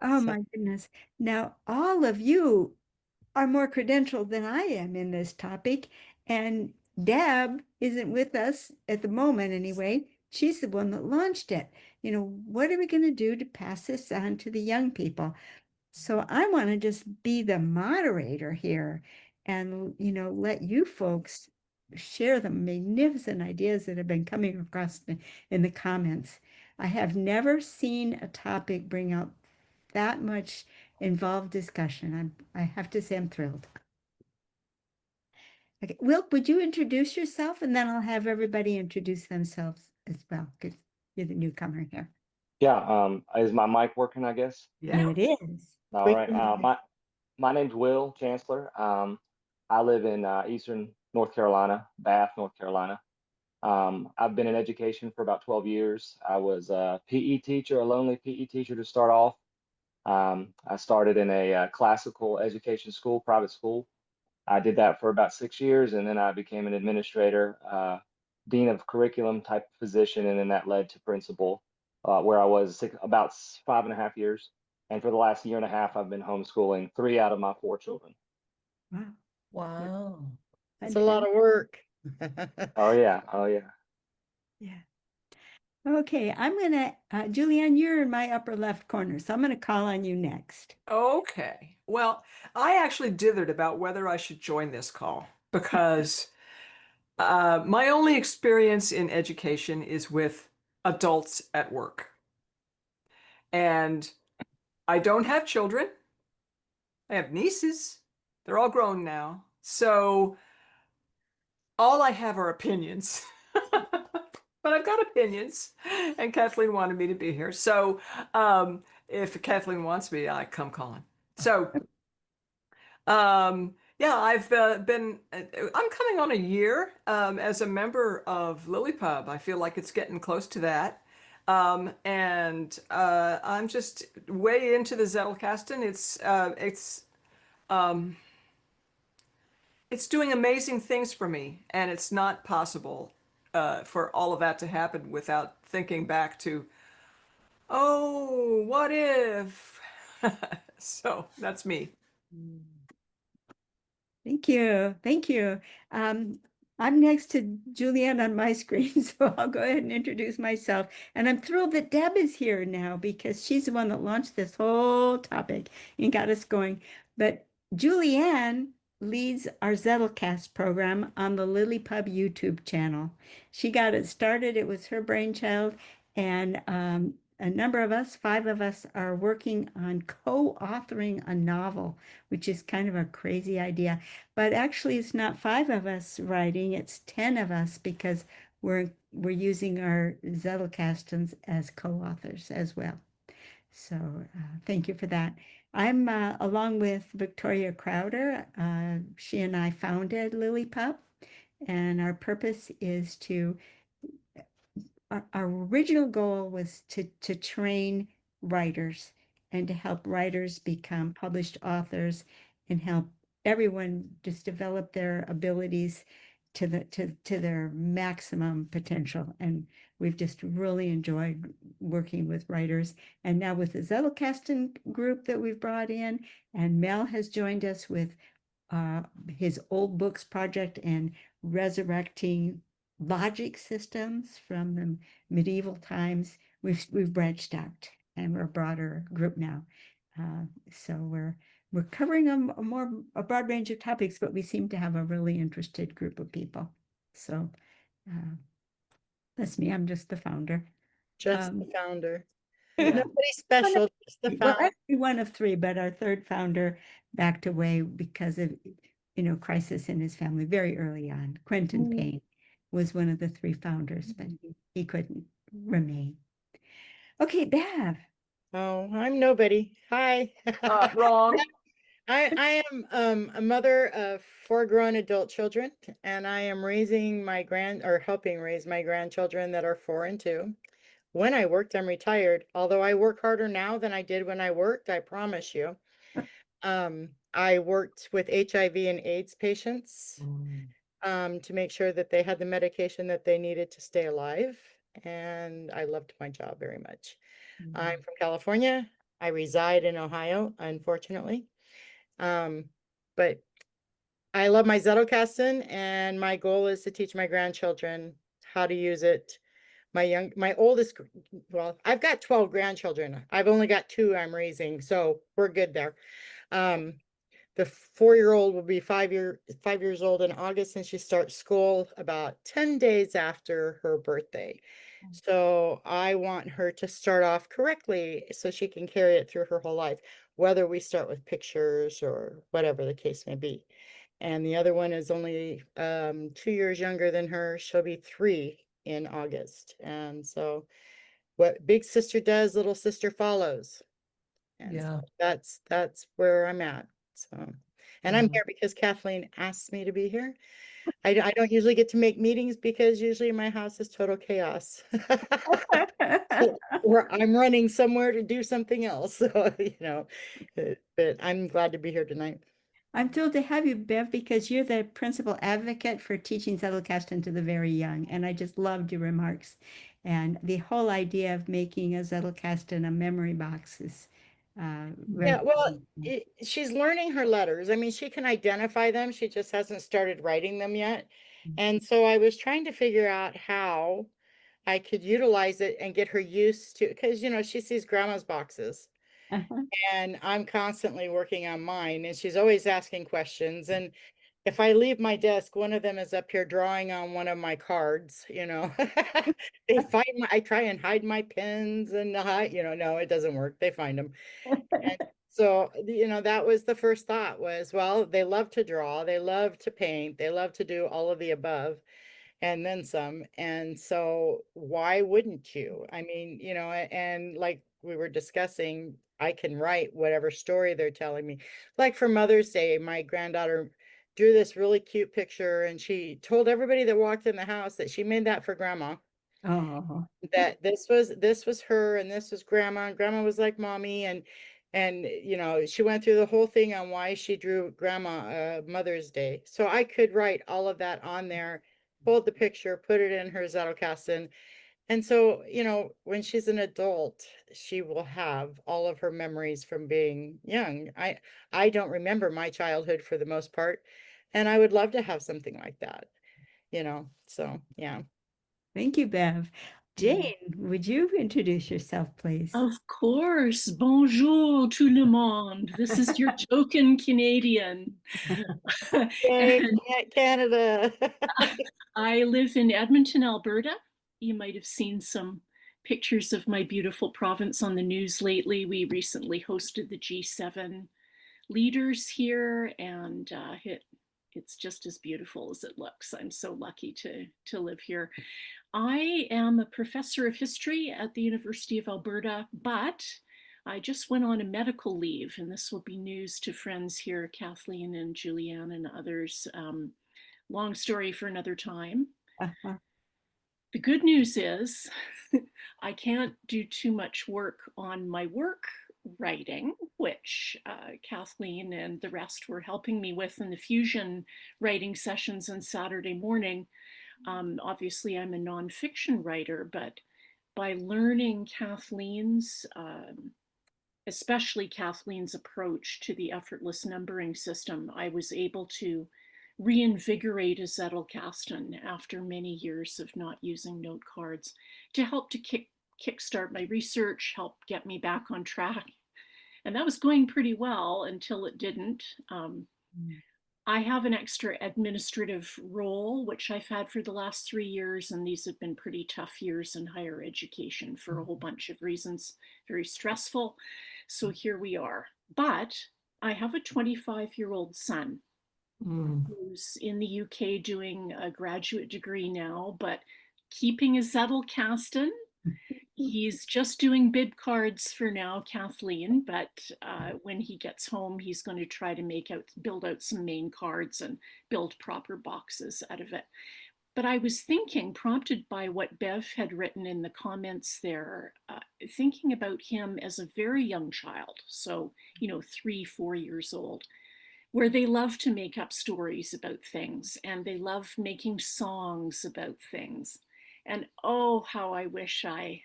Oh So my goodness. Now, all of you are more credentialed than I am in this topic. And Deb isn't with us at the moment anyway. She's the one that launched it. What are we going to do to pass this on to the young people? So I want to just be the moderator here and, let you folks share the magnificent ideas that have been coming across in the comments. I have never seen a topic bring out that much involved discussion. I have to say I'm thrilled. Okay, Wilk, would you introduce yourself and then I'll have everybody introduce themselves as well because you're the newcomer here. Yeah, is my mic working, I guess? Yeah. It is. All we right. can, My name's Will Chancellor. I live in Eastern North Carolina, Bath, North Carolina. I've been in education for about 12 years. I was a PE teacher, a lonely PE teacher to start off. I started in a classical education school, private school. I did that for about 6 years, and then I became an administrator, dean of curriculum type position, and then that led to principal, where I was about 5.5 years. And for the last year and a half, I've been homeschooling 3 out of my 4 children. Wow. wow. It's a lot Fantastic. of work. Oh yeah, oh yeah. Yeah. Okay, Julianne, you're in my upper left corner, so I'm gonna call on you next. Okay. Well, I actually dithered about whether I should join this call because my only experience in education is with adults at work. And I don't have children. I have nieces. They're all grown now. So all I have are opinions. But I've got opinions, and Kathleen wanted me to be here. So if Kathleen wants me, I come calling. So yeah, I'm coming on a year as a member of LiLLiPub. I feel like it's getting close to that. And I'm just way into the Zettelkasten. It's doing amazing things for me, and it's not possible for all of that to happen without thinking back to, oh, what if? So that's me. Thank you. Thank you. I'm next to Julianne on my screen, so I'll go ahead and introduce myself. And I'm thrilled that Deb is here now because she's the one that launched this whole topic and got us going. But Julianne leads our Zettelcast program on the LiLLiPub YouTube channel. She got it started, it was her brainchild, and a number of us, 5 of us, are working on co-authoring a novel, which is kind of a crazy idea. But actually, it's not 5 of us writing, it's 10 of us because we're using our Zettelkastens as co-authors as well. So thank you for that. I'm along with Victoria Crowder. She and I founded LiLLiPub, and our purpose is to our original goal was to train writers and to help writers become published authors and help everyone just develop their abilities to their maximum potential. And we've just really enjoyed working with writers. And now with the Zettelkasten group that we've brought in, and Mel has joined us with his old books project and resurrecting logic systems from the medieval times. We've branched out and we're a broader group now. So we're covering a broad range of topics, but we seem to have a really interested group of people. So uh, that's me. I'm just the founder. Just the Um, founder. Yeah. Nobody one of- special, just the well, founder. actually one of three, but our third founder backed away because of, crisis in his family very early on. Quentin Mm. Payne was one of the three founders, but he couldn't remain. Okay, Bev. Oh, I'm nobody. Hi. Wrong. I am a mother of 4 grown adult children, and I am raising my helping raise my grandchildren that are 4 and 2. When I worked, I'm retired, although I work harder now than I did when I worked, I promise you. I worked with HIV and AIDS patients to make sure that they had the medication that they needed to stay alive, and I loved my job very much. I'm from California. I reside in Ohio, unfortunately. But I love my Zettelkasten, and my goal is to teach my grandchildren how to use it. My oldest, well, I've got 12 grandchildren. I've only got 2 I'm raising, so we're good there. The 4-year-old will be 5 years old in August, and she starts school about 10 days after her birthday. So I want her to start off correctly so she can carry it through her whole life, whether we start with pictures or whatever the case may be. And the other one is only 2 years younger than her. She'll be 3 in August. And so what big sister does, little sister follows. And Yeah. so that's where I'm at. So, and I'm here because Kathleen asked me to be here. I don't usually get to make meetings because usually my house is total chaos. Or I'm running somewhere to do something else. So, but I'm glad to be here tonight. I'm thrilled to have you, Bev, because you're the principal advocate for teaching Zettelkasten to the very young. And I just loved your remarks. And the whole idea of making a Zettelkasten a memory box is Yeah, well, right. she's learning her letters. I mean, she can identify them. She just hasn't started writing them yet. And so I was trying to figure out how I could utilize it and get her used to, because, she sees grandma's boxes. Uh-huh. And I'm constantly working on mine, and she's always asking questions. And if I leave my desk, one of them is up here drawing on one of my cards, I try and hide my pens and no, it doesn't work. They find them. And so, that was the first thought was, well, they love to draw, they love to paint, they love to do all of the above and then some. And so why wouldn't you? I mean, and like we were discussing, I can write whatever story they're telling me. Like for Mother's Day, my granddaughter drew this really cute picture, and she told everybody that walked in the house that she made that for grandma, Oh, that this was her and this was grandma, and grandma was like mommy. And she went through the whole thing on why she drew grandma Mother's Day. So I could write all of that on there, hold the picture, put it in her Zettelkasten. And so, when she's an adult, she will have all of her memories from being young. I don't remember my childhood for the most part, and I would love to have something like that, so yeah. thank you, Bev. Jane, would you introduce yourself, please? Of course. Bonjour tout le monde. This is your token Canadian. Yay, And Canada. I live in Edmonton, Alberta. You might have seen some pictures of my beautiful province on the news lately. We recently hosted the G7 leaders here, and it's just as beautiful as it looks. I'm so lucky to live here. I am a professor of history at the University of Alberta, but I just went on a medical leave, and this will be news to friends here, Kathleen and Julianne and others. Long story for another time. Uh-huh. The good news is I can't do too much work on my work writing, which Kathleen and the rest were helping me with in the fusion writing sessions on Saturday morning. Obviously, I'm a nonfiction writer, but by learning Kathleen's, especially Kathleen's approach to the effortless numbering system, I was able to reinvigorate a Zettelkasten after many years of not using note cards to help to kickstart my research, help get me back on track. And that was going pretty well until it didn't. I have an extra administrative role, which I've had for the last 3 years, and these have been pretty tough years in higher education for a whole bunch of reasons, very stressful. So here we are. But I have a 25-year-old son who's in the UK doing a graduate degree now, but keeping a Zettelkasten. He's just doing bib cards for now, Kathleen, but when he gets home, he's going to try to build out some main cards and build proper boxes out of it. But I was thinking, prompted by what Bev had written in the comments there, thinking about him as a very young child, so, 3, 4 years old, where they love to make up stories about things and they love making songs about things. And oh, how I wish I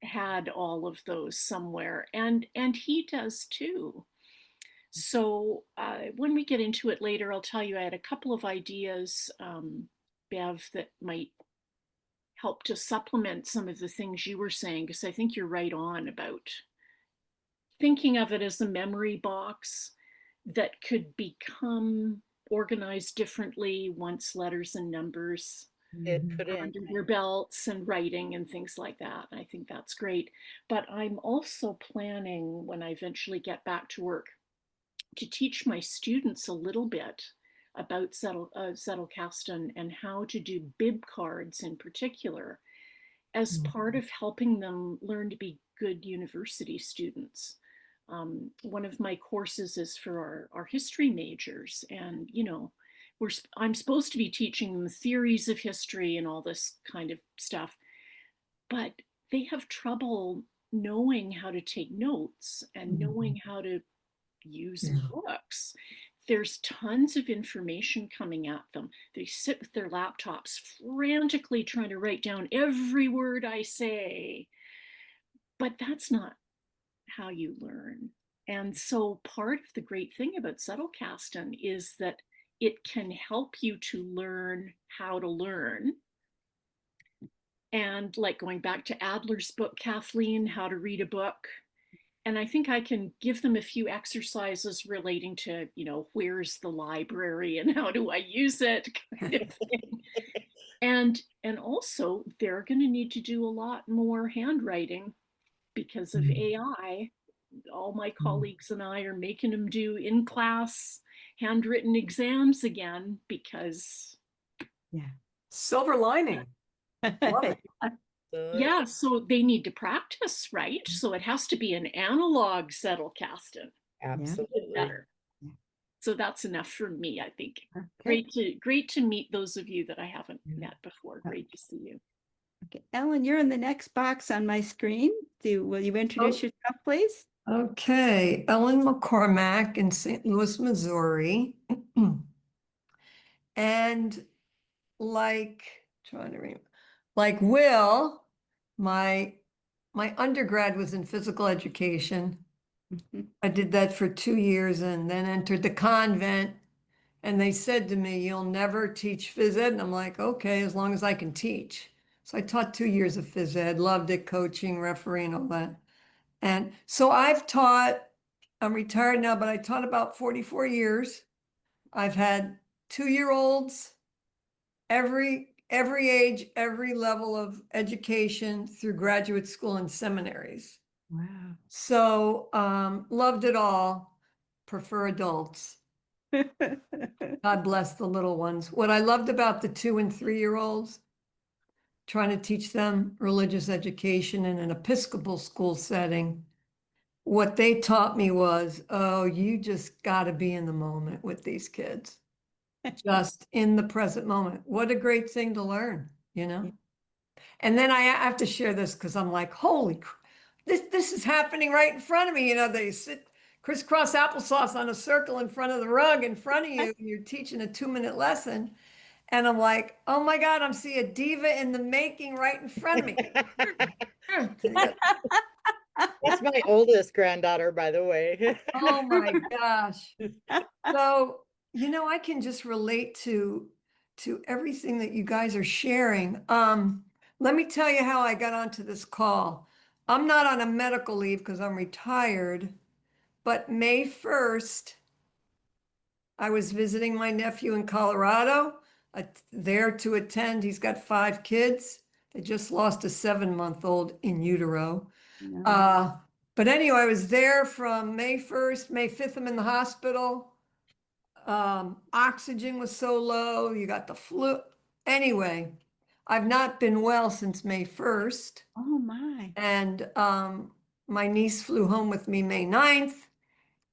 had all of those somewhere, and he does too. So when we get into it later, I'll tell you I had a couple of ideas, Bev, that might help to supplement some of the things you were saying, because I think you're right on about thinking of it as a memory box that could become organized differently once letters and numbers It put are in. under their belts and writing and things like that. I think that's great. But I'm also planning, when I eventually get back to work, to teach my students a little bit about Zettelkasten and how to do bib cards in particular, as part of helping them learn to be good university students. One of my courses is for our history majors, and I'm supposed to be teaching them theories of history and all this kind of stuff, but they have trouble knowing how to take notes and knowing how to use books. There's tons of information coming at them. They sit with their laptops frantically trying to write down every word I say, but that's not how you learn. And so part of the great thing about Zettelkasten is that it can help you to learn how to learn. And like going back to Adler's book, Kathleen, How to Read a Book. And I think I can give them a few exercises relating to, where's the library and how do I use it, kind of thing. And also they're going to need to do a lot more handwriting because of AI. All my colleagues and I are making them do in-class handwritten exams again because Silver lining. Love it. yeah, so they need to practice, right? So it has to be an analog Zettelkasten. Absolutely. Better. So that's enough for me, I think. Okay. Great to meet those of you that I haven't met before. Great to see you. Okay, Ellen, you're in the next box on my screen. Will you introduce yourself, please? Okay, Ellen McCormack in St. Louis, Missouri. And trying to remember, like Will, my undergrad was in physical education. I did that for 2 years and then entered the convent. And they said to me, you'll never teach phys ed. And I'm like, okay, as long as I can teach. So I taught 2 years of phys ed, loved it, coaching, refereeing, all that. And so I'm retired now, but I taught about 44 years. I've had 2-year-olds, every age, every level of education through graduate school and seminaries. Wow. So loved it all, prefer adults. God bless the little ones. What I loved about the 2- and 3-year-olds, trying to teach them religious education in an Episcopal school setting, what they taught me was, oh, you just got to be in the moment with these kids. Just in the present moment. What a great thing to learn, And then I have to share this because I'm like, holy, this is happening right in front of me. They sit crisscross applesauce on a circle in front of the rug in front of you, and you're teaching a 2-minute lesson. And I'm like, oh my God, I'm seeing a diva in the making right in front of me. That's my oldest granddaughter, by the way. Oh my gosh. So, I can just relate to everything that you guys are sharing. Let me tell you how I got onto this call. I'm not on a medical leave because I'm retired, but May 1st, I was visiting my nephew in Colorado, there to attend. He's got 5 kids. They just lost a 7-month-old in utero. But anyway, I was there from May 1st, May 5th, I'm in the hospital. Oxygen was so low, you got the flu. Anyway, I've not been well since May 1st. Oh my. And my niece flew home with me May 9th.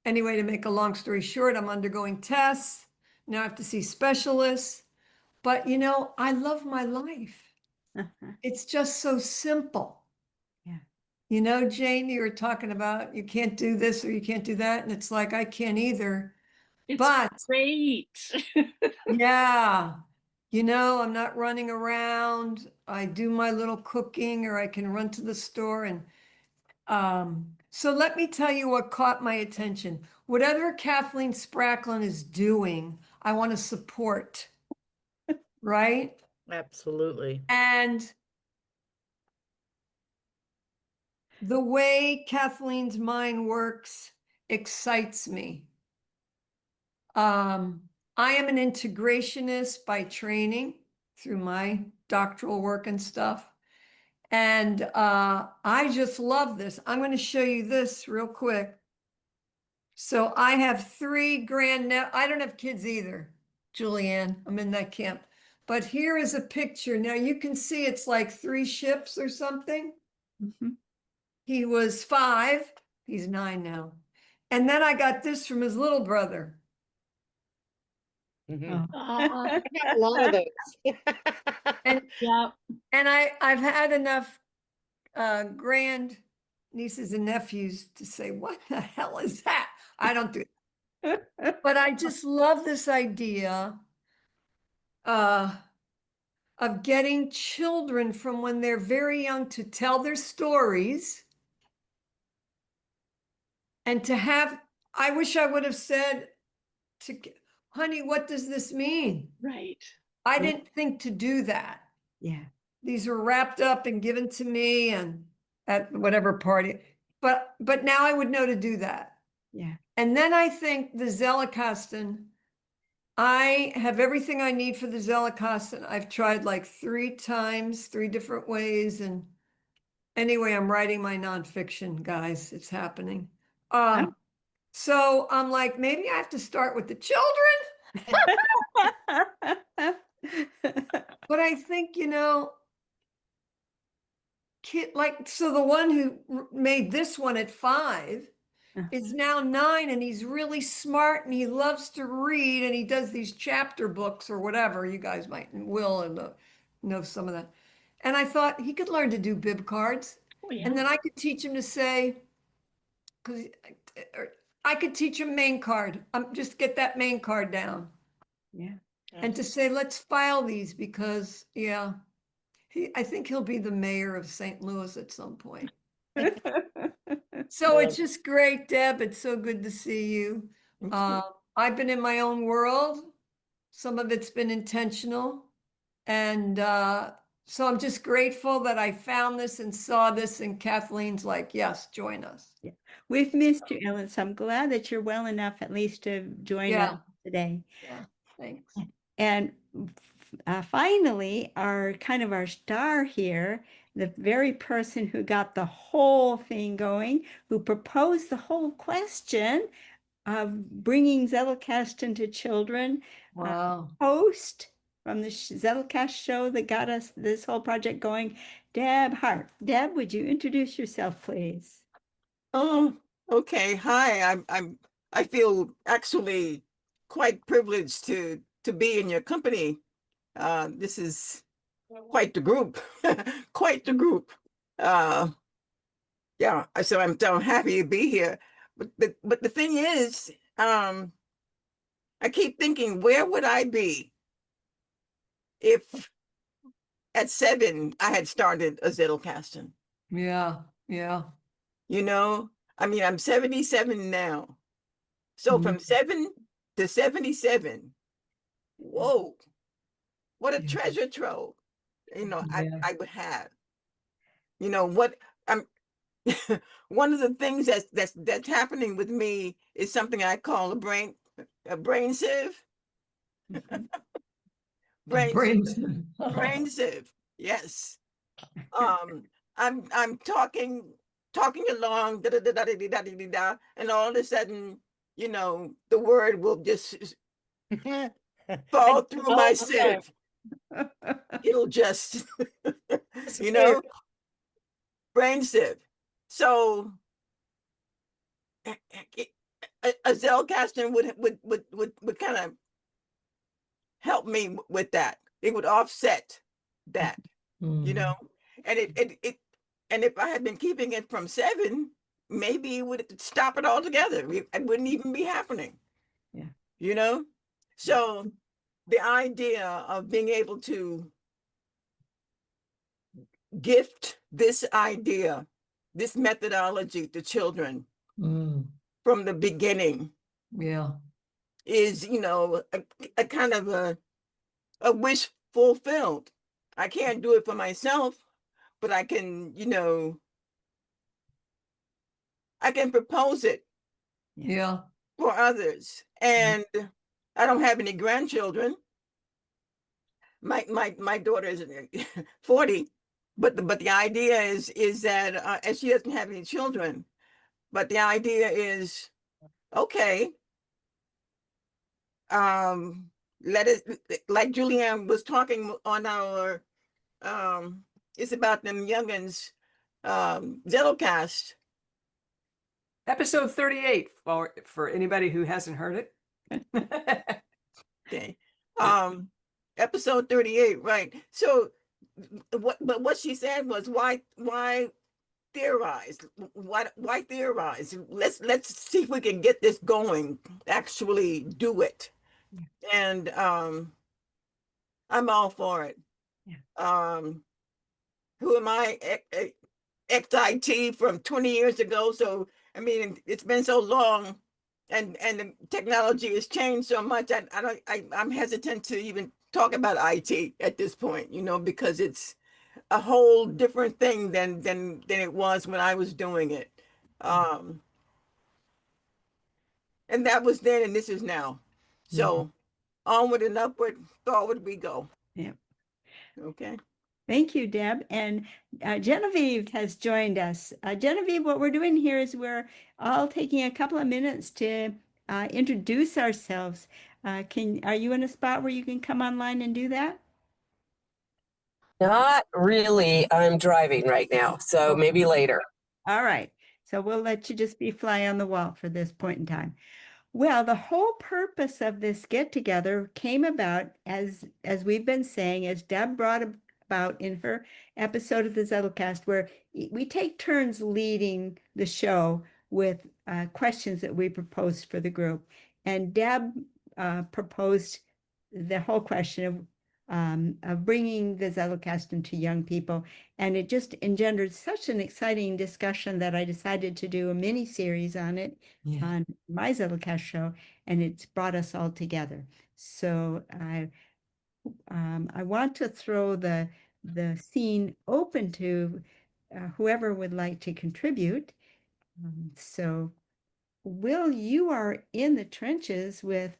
Anyway, to make a long story short, I'm undergoing tests. Now I have to see specialists. But I love my life. It's just so simple. Jane, you were talking about you can't do this or you can't do that. And it's like, I can't either. It's But great. yeah, I'm not running around. I do my little cooking, or I can run to the store. And so let me tell you what caught my attention. Whatever Kathleen Spracklin is doing, I want to support, right? Absolutely. And the way Kathleen's mind works excites me. I am an integrationist by training through my doctoral work and stuff. And I just love this. I'm going to show you this real quick. So I have 3 I don't have kids either, Julianne. I'm in that camp. But here is a picture. Now you can see it's like 3 ships or something. Mhm. He was 5. He's 9 now. And then I got this from his little brother. Mhm. Oh. I got a lot of those. And Yeah. and I've had enough grand nieces and nephews to say, what the hell is that? I don't do it. But I just love this idea of getting children from when they're very young to tell their stories and to have, I wish I would have said to, honey, what does this mean? Right. I Yeah. didn't think to do that. Yeah. These were wrapped up and given to me and at whatever party. But now I would know to do that. Yeah. And then I think the Zettelkasten, I have everything I need for the Zettelkasten. I've tried like 3 times, 3 different ways. And anyway, I'm writing my nonfiction, guys. It's happening. So I'm like, maybe I have to start with the children. But I think, so the one who made this one at 5 is now 9, and he's really smart and he loves to read, and he does these chapter books or whatever. You guys will and know some of that. And I thought he could learn to do bib cards, Oh, yeah. and then I could teach him to say, because I could teach him main card. Just get that main card down, Yeah. and to say, let's file these because, yeah, I think he'll be the mayor of St. Louis at some point. So it's just great, Deb. It's so good to see you. I've been in my own world. Some of it's been intentional. And so I'm just grateful that I found this and saw this, and Kathleen's like, yes, join us. Yeah. We've missed you, Ellen, so I'm glad that you're well enough at least to join us Yeah. today. Yeah, thanks. And finally, our star here, the very person who got the whole thing going, who proposed the whole question of bringing Zettelkasten to children, Wow. host from the Zettelkast show that got us this whole project going, Deb Hart. Deb, would you introduce yourself, please? Oh, okay. Hi, I feel actually quite privileged to be in your company. This is quite the group, quite the group. Yeah, so I'm so happy to be here. But the thing is, I keep thinking, where would I be if at 7 I had started a Zettelkasten? Yeah, yeah. I mean, I'm 77 now. So Mhm. from 7 to 77, whoa, what a Yeah. treasure trove, Yeah. I would have. What I'm one of the things that's happening with me is something I call a brain sieve. Mhm. Brain Brains. brain sieve. Yes. Um, I'm talking along, da da da da da da da da, and all of a sudden, the word will just fall through my sieve. It'll just, you know, brain sieve. So a Zettelkasten would kind of help me with that. It would offset that, and and if I had been keeping it from 7, maybe it would stop it altogether. It wouldn't even be happening. Yeah. So the idea of being able to gift this idea, this methodology to children from the beginning Yeah. is, a kind of a wish fulfilled. I can't do it for myself, but I can, I can propose it Yeah. for others. And I don't have any grandchildren. My daughter is 40, but the idea is that and she doesn't have any children. But the idea is, okay, let it, like Julianne was talking on our it's about them youngins Zettelkast. Episode 38 for anybody who hasn't heard it. Okay. Episode 38, right. So what she said was, why theorize? Why theorize? Let's see if we can get this going, actually do it. And I'm all for it. Who am I? XIT from 20 years ago. So I mean, it's been so long, and the technology has changed so much. I'm hesitant to even talk about IT at this point, because it's a whole different thing than it was when I was doing it. And that was then, and this is now. So onward and upward, forward we go. Yeah. Okay. Thank you, Deb. And Genevieve has joined us. Genevieve, what we're doing here is we're all taking a couple of minutes to introduce ourselves. Are you in a spot where you can come online and do that? Not really. I'm driving right now, so maybe later. All right. So we'll let you just be fly on the wall for this point in time. Well, the whole purpose of this get together came about as we've been saying, as Deb brought about in her episode of the Zettelcast, where we take turns leading the show with questions that we proposed for the group. And Deb proposed the whole question of bringing the Zettelkasten to young people. And it just engendered such an exciting discussion that I decided to do a mini series on it on my Zettelkast show, and it's brought us all together. So I want to throw the scene open to whoever would like to contribute. So Will, you are in the trenches with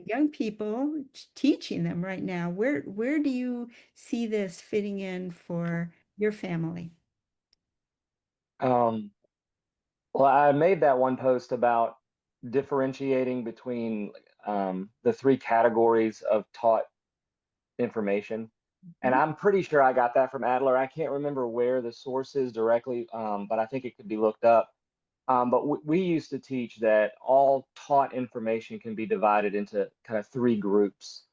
young people, teaching them right now. Where do you see this fitting in for your family? Well, I made that one post about differentiating between the three categories of taught information. And I'm pretty sure I got that from Adler. I can't remember where the source is directly, but I think it could be looked up. But we used to teach that all taught information can be divided into kind of three groups.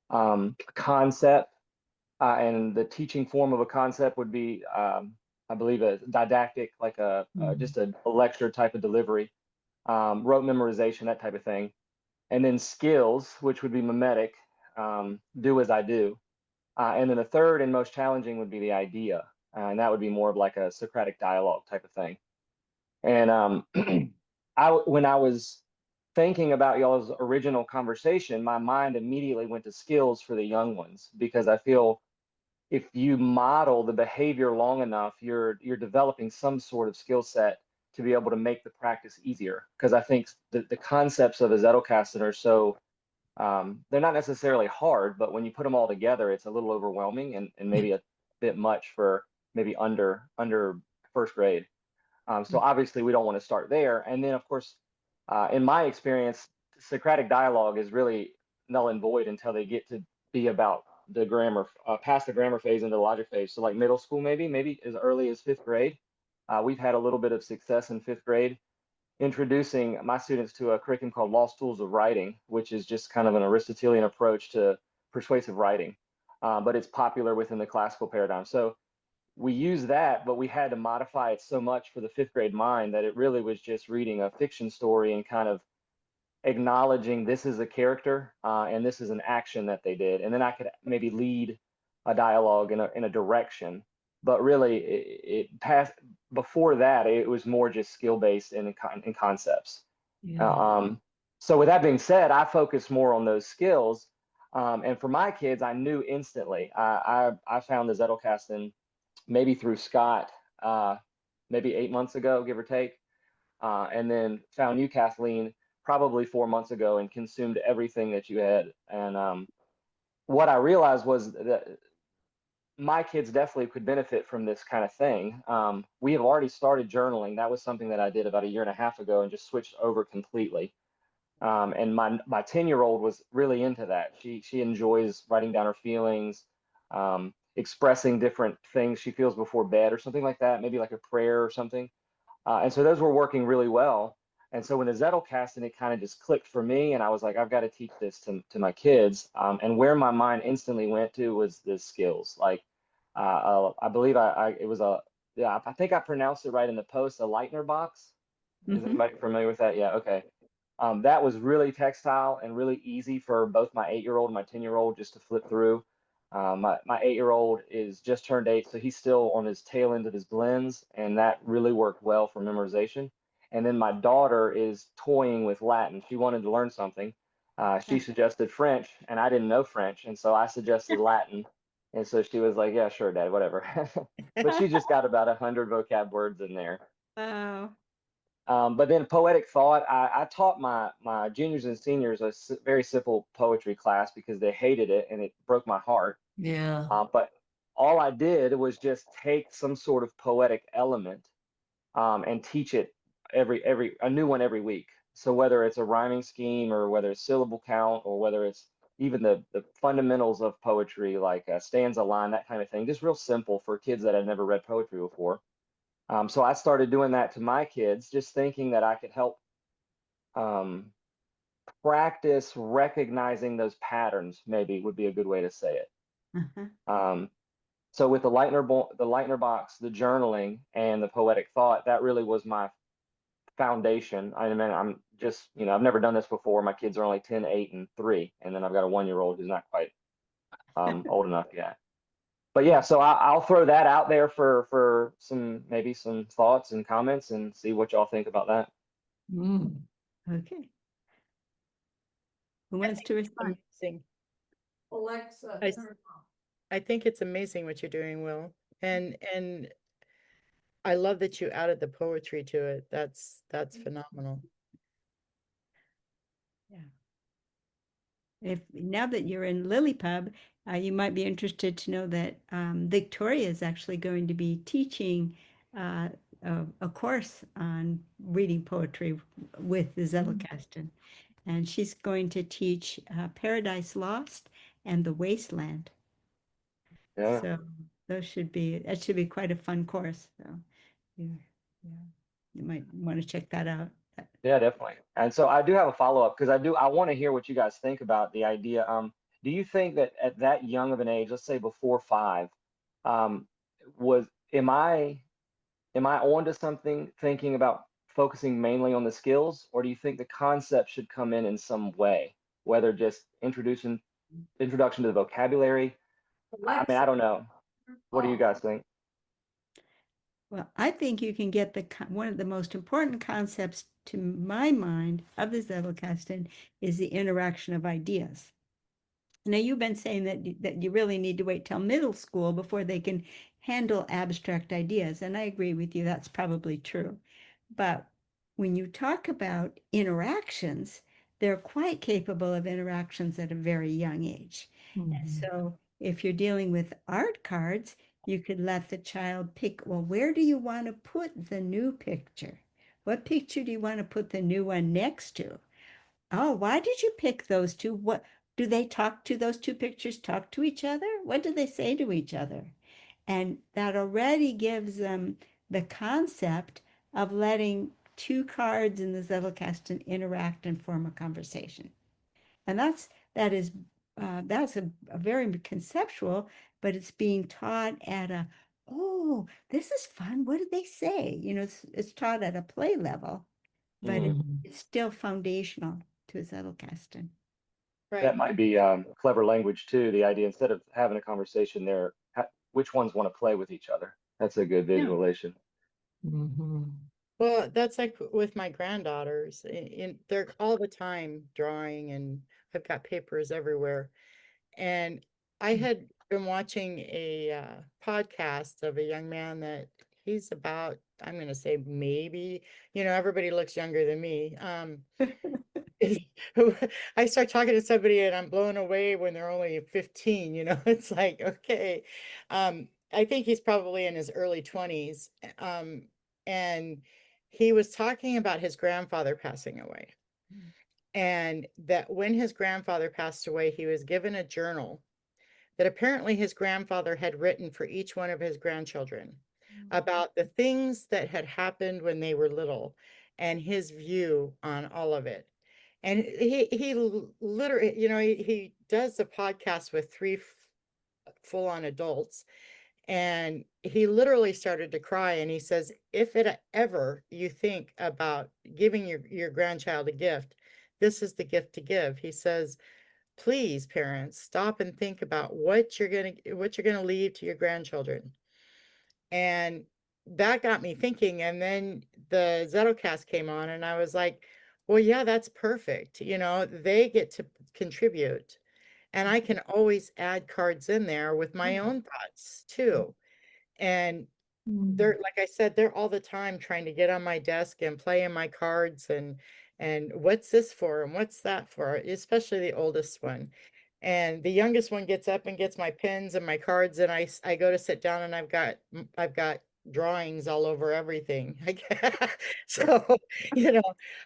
Concept, and the teaching form of a concept would be, I believe, a didactic, like just a lecture type of delivery, rote memorization, that type of thing. And then skills, which would be mimetic, do as I do. And then the third and most challenging would be the idea. And that would be more of like a Socratic dialogue type of thing. And when I was thinking about y'all's original conversation, my mind immediately went to skills for the young ones, because I feel if you model the behavior long enough, you're developing some sort of skill set to be able to make the practice easier. Because I think the concepts of a Zettelkasten are so, they're not necessarily hard, but when you put them all together, it's a little overwhelming and maybe a bit much for maybe under first grade. So obviously we don't want to start there. And then of course, in my experience, Socratic dialogue is really null and void until they get to be about the grammar, past the grammar phase into the logic phase. So like middle school, maybe as early as fifth grade. We've had a little bit of success in fifth grade, introducing my students to a curriculum called Lost Tools of Writing, which is just kind of an Aristotelian approach to persuasive writing, but it's popular within the classical paradigm. So we use that, but we had to modify it so much for the fifth grade mind that it really was just reading a fiction story and kind of acknowledging this is a character and this is an action that they did, and then I could maybe lead a dialogue in a direction. But really, it passed before that. It was more just skill based in concepts. Yeah. So with that being said, I focus more on those skills. And for my kids, I knew instantly. I found the Zettelkasten maybe through Scott, maybe 8 months ago, give or take, and then found you, Kathleen, probably 4 months ago, and consumed everything that you had. And what I realized was that my kids definitely could benefit from this kind of thing. We have already started journaling. That was something that I did about a year and a half ago and just switched over completely. And my 10-year-old was really into that. She enjoys writing down her feelings, expressing different things she feels before bed or something like that, maybe like a prayer or something. And so those were working really well. And so when the Zettelkasten, it kind of just clicked for me, and I was like, I've got to teach this to my kids. And where my mind instantly went to was the skills. Like, I believe it was yeah, I think I pronounced it right in the post, a Lightner box. Is anybody familiar with that? Yeah, okay. That was really textile and really easy for both my 8-year-old and my 10-year-old just to flip through. My 8-year-old is just turned 8, so he's still on his tail end of his blends, and that really worked well for memorization. And then my daughter is toying with Latin. She wanted to learn something. She suggested French, and I didn't know French, and so I suggested Latin. And so she was like, "Yeah, sure, Dad, whatever." But she just got about 100 vocab words in there. Wow. But then poetic thought, I taught my juniors and seniors a very simple poetry class because they hated it and it broke my heart. Yeah. But all I did was just take some sort of poetic element and teach it every a new one every week. So whether it's a rhyming scheme or whether it's syllable count or whether it's even the fundamentals of poetry like a stanza line, that kind of thing, just real simple for kids that had never read poetry before. So I started doing that to my kids, just thinking that I could help um, practice recognizing those patterns, maybe would be a good way to say it. Um, so with the Lightner box, the journaling, and the poetic thought, that really was my foundation. I mean, I'm just, I've never done this before. My kids are only 10, 8, and 3, and then I've got a 1-year-old who's not quite old enough yet. But yeah, so I'll throw that out there for maybe some thoughts and comments and see what y'all think about that. Okay. Who wants to respond? Amazing. Alexa, I, turn off. I think it's amazing what you're doing, Will. And I love that you added the poetry to it. That's phenomenal. If now that you're in LiLLiPub, you might be interested to know that Victoria is actually going to be teaching a course on reading poetry with the Zettelkasten. And she's going to teach Paradise Lost and The Wasteland. Yeah. So that should be quite a fun course. So you might want to check that out. Yeah, definitely. And so I do have a follow-up because I want to hear what you guys think about the idea. Do you think that at that young of an age, let's say before 5, um, am I onto something thinking about focusing mainly on the skills, or do you think the concept should come in some way, whether just introduction to the vocabulary? I mean, I don't know. What do you guys think? Well, I think you can get one of the most important concepts to my mind of the Zettelkasten is the interaction of ideas. Now, you've been saying that you really need to wait till middle school before they can handle abstract ideas, and I agree with you, that's probably true. But when you talk about interactions, they're quite capable of interactions at a very young age. And so if you're dealing with art cards, you could let the child pick, well, where do you want to put the new picture? What picture do you want to put the new one next to? Oh, why did you pick those two? What do they talk to those two pictures talk to each other? What do they say to each other? And that already gives them the concept of letting two cards in the Zettelkasten interact and form a conversation. And that's a very conceptual, but it's being taught at oh, this is fun. What did they say? It's taught at a play level, but it's still foundational to a Zettelkasten. Right. That might be clever language too. The idea, instead of having a conversation there, which ones want to play with each other? That's a good visualization. Well, that's like with my granddaughters. They're all the time drawing, and I've got papers everywhere. And I had been watching a podcast of a young man that he's about, I'm going to say maybe, everybody looks younger than me. I start talking to somebody and I'm blown away when they're only 15, it's like, okay. I think he's probably in his early 20s. And he was talking about his grandfather passing away. And that when his grandfather passed away, he was given a journal that apparently his grandfather had written for each one of his grandchildren about the things that had happened when they were little and his view on all of it. And he literally, he does a podcast with three full-on adults, and he literally started to cry. And he says, if it ever you think about giving your grandchild a gift, this is the gift to give. He says, please, parents, stop and think about what you're gonna leave to your grandchildren. And that got me thinking. And then the Zettelcast came on, and I was like, well, yeah, that's perfect. They get to contribute, and I can always add cards in there with my own thoughts too. And they're, like I said, they're all the time trying to get on my desk and play in my cards, and what's this for and what's that for, especially the oldest one. And the youngest one gets up and gets my pens and my cards, and I go to sit down, and I've got drawings all over everything. So,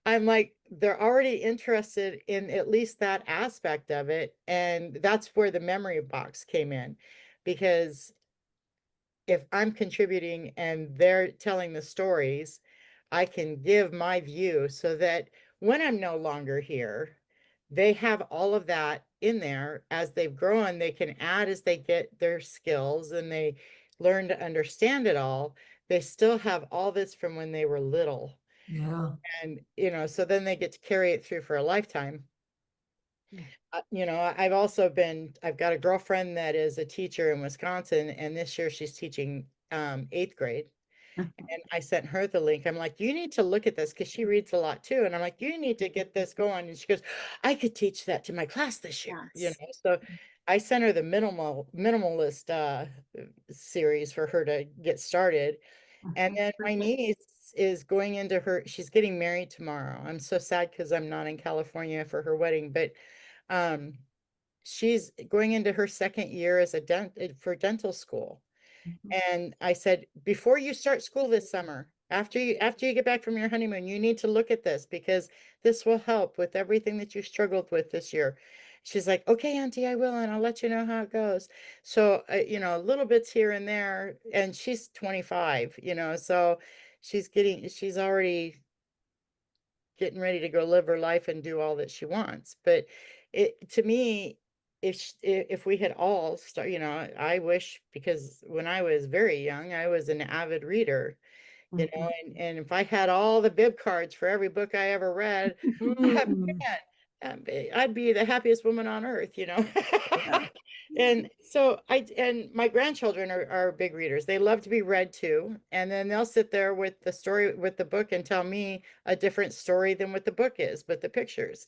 I'm like, they're already interested in at least that aspect of it. And that's where the memory box came in, because if I'm contributing and they're telling the stories, I can give my view so that when I'm no longer here, they have all of that in there. As they've grown, they can add as they get their skills and they learn to understand it all. They still have all this from when they were little. Yeah. And, so then they get to carry it through for a lifetime. I've got a girlfriend that is a teacher in Wisconsin, and this year she's teaching 8th grade. And I sent her the link. I'm like, you need to look at this, because she reads a lot too. And I'm like, you need to get this going. And she goes, I could teach that to my class this year. Yes. So I sent her the minimalist series for her to get started. And then my niece is going into she's getting married tomorrow. I'm so sad because I'm not in California for her wedding, but she's going into her second year as for dental school. And I said, before you start school this summer, after you get back from your honeymoon, you need to look at this, because this will help with everything that you struggled with this year. She's like, okay, Auntie, I will, and I'll let you know how it goes. So, little bits here and there, and she's 25, so she's already getting ready to go live her life and do all that she wants. But to me, if we had all start, I wish, because when I was very young, I was an avid reader, and if I had all the bib cards for every book I ever read, I'd be the happiest woman on earth. And so and my grandchildren are big readers. They love to be read to, and then they'll sit there with the book and tell me a different story than what the book is, but the pictures.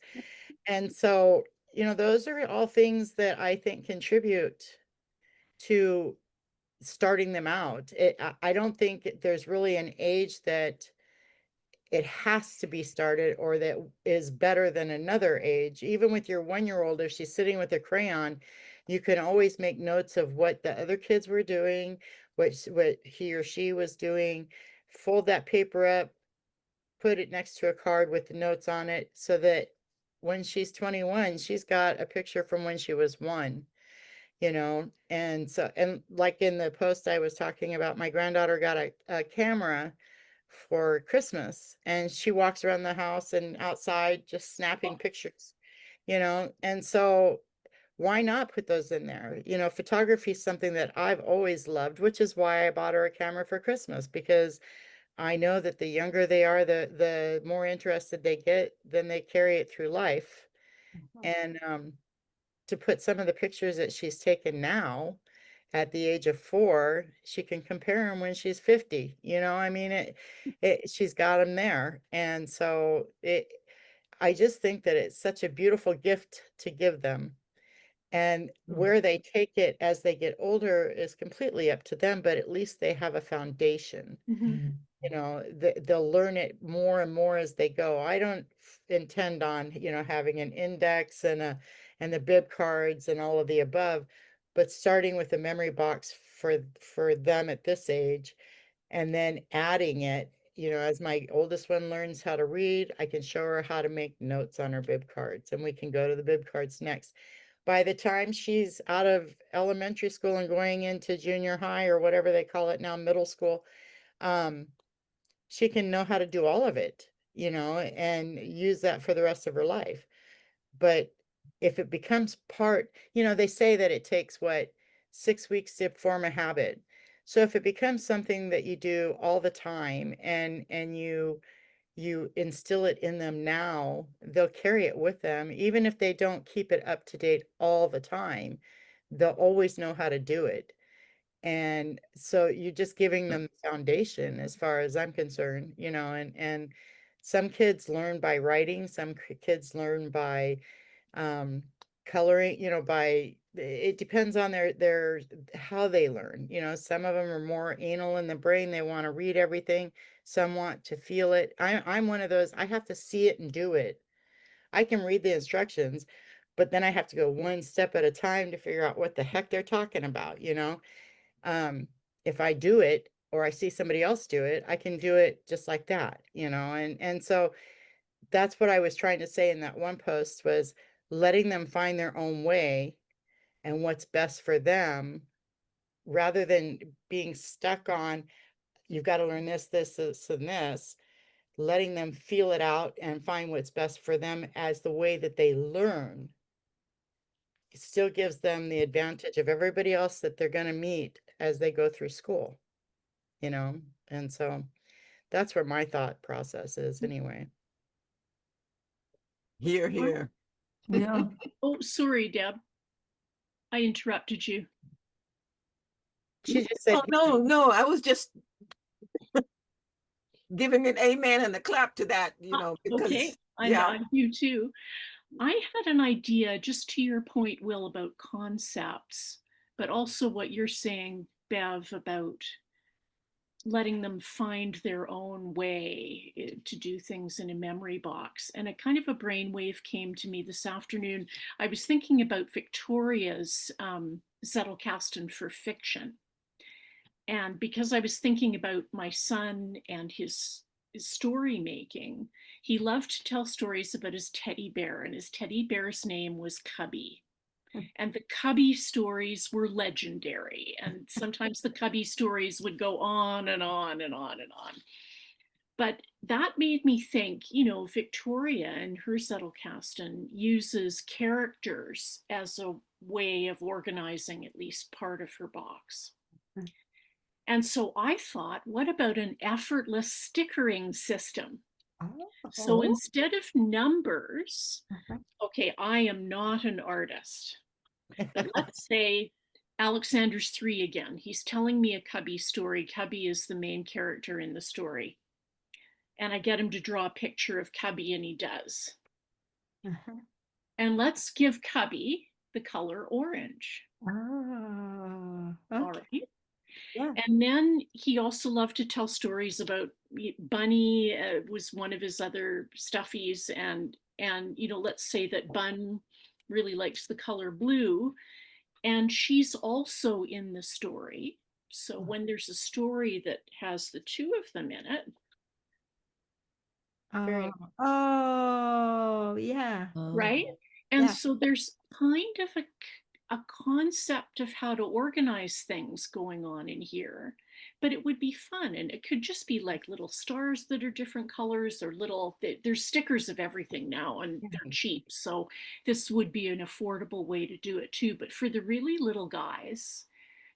And so, those are all things that I think contribute to starting them out. I don't think there's really an age that it has to be started, or that is better than another age. Even with your 1-year-old, if she's sitting with a crayon, you can always make notes of what the other kids were doing, what he or she was doing, fold that paper up, put it next to a card with the notes on it, so that when she's 21, she's got a picture from when she was 1. And so, and like in the post I was talking about, my granddaughter got a camera for Christmas, and she walks around the house and outside just snapping pictures, and so why not put those in there? Photography is something that I've always loved, which is why I bought her a camera for Christmas, because I know that the younger they are, the more interested they get, then they carry it through life. And to put some of the pictures that she's taken now at the age of 4, she can compare them when she's 50. You know, I mean, she's got them there. And so I just think that it's such a beautiful gift to give them. And where they take it as they get older is completely up to them, but at least they have a foundation. You know, they'll learn it more and more as they go. I don't intend on, you know, having an index and the bib cards and all of the above, but starting with a memory box for them at this age, and then adding it, you know, as my oldest one learns how to read, I can show her how to make notes on her bib cards, and we can go to the bib cards next. By the time she's out of elementary school and going into junior high or whatever they call it now, middle school, she can know how to do all of it, you know, and use that for the rest of her life. But if it becomes part, you know, they say that it takes what, 6 weeks to form a habit. So if it becomes something that you do all the time and you instill it in them now, they'll carry it with them. Even if they don't keep it up to date all the time, they'll always know how to do it. And so you're just giving them the foundation as far as I'm concerned, you know, and some kids learn by writing, some kids learn by coloring, you know, by it depends on their how they learn. You know, some of them are more anal in the brain, they want to read everything, some want to feel it. I'm one of those, I have to see it and do it. I can read the instructions, but then I have to go one step at a time to figure out what the heck they're talking about, you know. If I do it or I see somebody else do it, I can do it just like that, you know. And so that's what I was trying to say in that one post, was letting them find their own way and what's best for them, rather than being stuck on, you've got to learn this, and this. Letting them feel it out and find what's best for them as the way that they learn. It still gives them the advantage of everybody else that they're going to meet as they go through school, you know? And so that's where my thought process is anyway. Here, here. Yeah. Oh, sorry, Deb. I interrupted you. She just said, Oh, no, I was just giving an amen and a clap to that, you know, because Okay, yeah. I do too. I had an idea, just to your point, Will, about concepts, but also what you're saying, Bev, about letting them find their own way to do things in a memory box. And a kind of a brainwave came to me this afternoon. I was thinking about Victoria's Zettelkasten for fiction. And because I was thinking about my son and his story making, he loved to tell stories about his teddy bear, and his teddy bear's name was Cubby. And the Cubby stories were legendary. And sometimes the Cubby stories would go on and on and on and on. But that made me think, you know, Victoria and her Zettelkasten uses characters as a way of organizing at least part of her box. And so I thought, what about an effortless stickering system? So instead of numbers, okay, I am not an artist, but let's say Alexander's 3 again. He's telling me a Cubby story. Cubby is the main character in the story. And I get him to draw a picture of Cubby, and he does. And let's give Cubby the color orange. Okay. All right. Yeah. And then he also loved to tell stories about Bunny, was one of his other stuffies, and you know, let's say that Bun really likes the color blue, and she's also in the story. So when there's a story that has the two of them in it, very Yeah. right? And Yeah. so there's kind of a concept of how to organize things going on in here, but it would be fun. And it could just be like little stars that are different colors, or little, there's stickers of everything now, and they're cheap. So this would be an affordable way to do it too. But for the really little guys,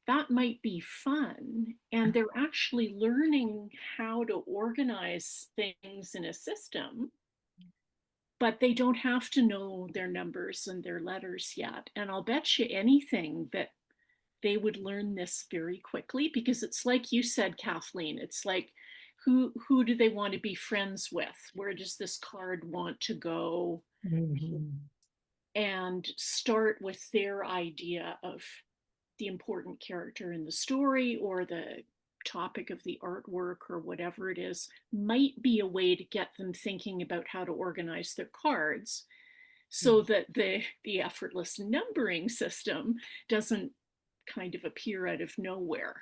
that might be fun. And they're actually learning how to organize things in a system, but they don't have to know their numbers and their letters yet. And I'll bet you anything that they would learn this very quickly, because it's like you said, Kathleen, it's like, who do they want to be friends with? Where does this card want to go? And start with their idea of the important character in the story or the topic of the artwork or whatever it is, might be a way to get them thinking about how to organize their cards, so that the effortless numbering system doesn't kind of appear out of nowhere.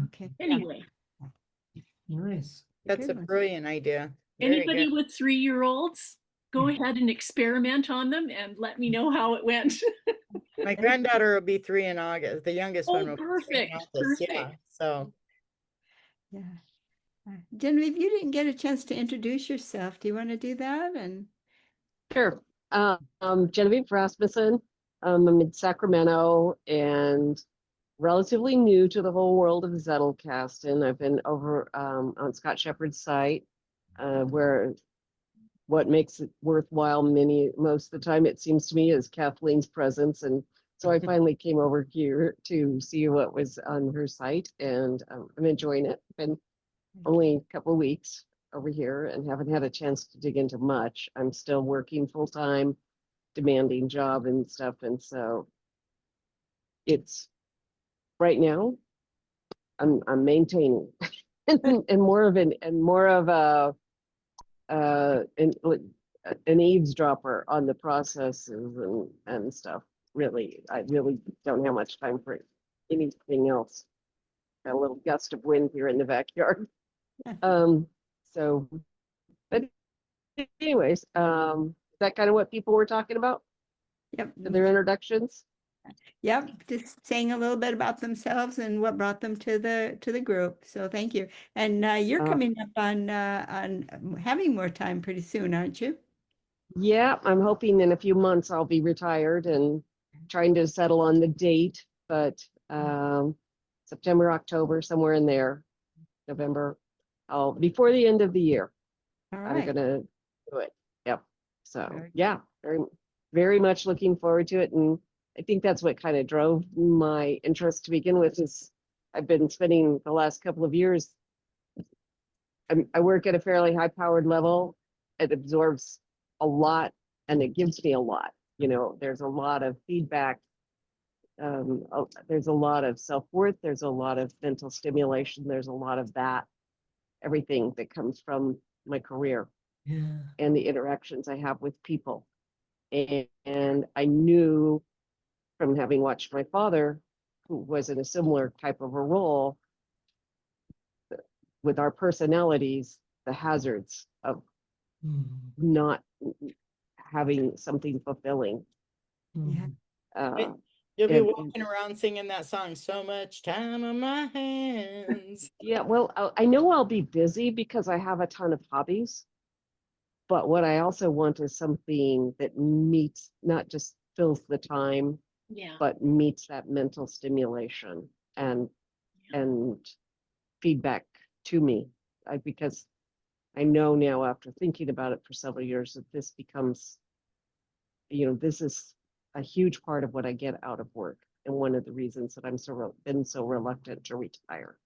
Okay. Anyway, Nice. That's a Good one. brilliant idea. Very anybody good. with 3-year-olds, go ahead and experiment on them and let me know how it went. My granddaughter will be 3 in August. The youngest one Oh, will be 3 in perfect, August. Yeah. perfect. So Yeah. Genevieve, you didn't get a chance to introduce yourself. Do you want to do that? And Sure. Genevieve Rasmussen. I'm in Sacramento and relatively new to the whole world of Zettelkasten. I've been over on Scott Shepherd's site, where what makes it worthwhile most of the time, it seems to me, is Kathleen's presence. And so I finally came over here to see what was on her site, and I'm enjoying it. Been only a couple of weeks over here and haven't had a chance to dig into much. I'm still working full-time, demanding job and stuff. And so it's right now I'm maintaining and more of an eavesdropper on the processes and stuff. Really, I really don't have much time for anything else. Got a little gust of wind here in the backyard. So, but anyways, is that kind of what people were talking about yep. for their introductions? Yep, just saying a little bit about themselves and what brought them to the group. So thank you. And you're coming up on having more time pretty soon, aren't you? Yeah, I'm hoping in a few months I'll be retired and trying to settle on the date, but September, October, somewhere in there, November, before the end of the year, All I'm right. gonna do it. Yep. So Very yeah, very, very much looking forward to it. And I think that's what kind of drove my interest to begin with, is I've been spending the last couple of years, I work at a fairly high powered level. It absorbs a lot and it gives me a lot. You know, there's a lot of feedback. There's a lot of self-worth. There's a lot of mental stimulation. There's a lot of that, everything that comes from my career and the interactions I have with people. And I knew from having watched my father, who was in a similar type of a role, with our personalities, the hazards of not having something fulfilling. Yeah. you'll be And- walking around singing that song, "So Much Time on My Hands." Yeah, well, I know I'll be busy because I have a ton of hobbies. But what I also want is something that meets, not just fills the time, Yeah. but meets that mental stimulation and feedback to me. Because I know now, after thinking about it for several years, that this becomes, this is a huge part of what I get out of work, and one of the reasons that I'm been so reluctant to retire.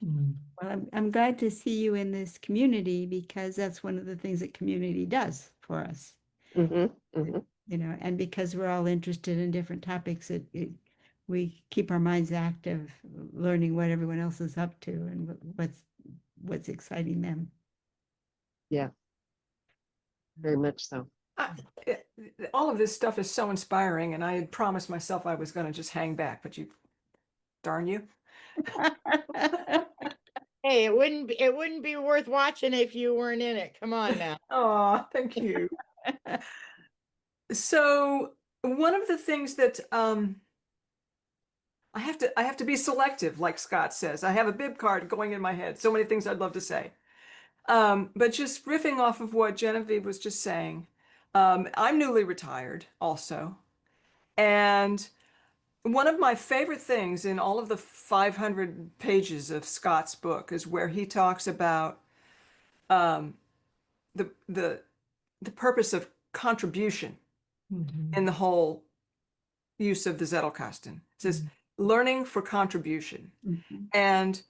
Well, I'm glad to see you in this community, because that's one of the things that community does for us. And because we're all interested in different topics, we keep our minds active, learning what everyone else is up to and what's exciting them. Yeah, very much so. All of this stuff is so inspiring, and I had promised myself I was going to just hang back, but darn you. Hey, it wouldn't be worth watching if you weren't in it. Come on now. Oh, thank you. So one of the things that I have to be selective, like Scott says. I have a bib card going in my head. So many things I'd love to say. But just riffing off of what Genevieve was just saying, I'm newly retired also. And one of my favorite things in all of the 500 pages of Scott's book is where he talks about um, the the the purpose of contribution in the whole use of the Zettelkasten. It says learning for contribution. And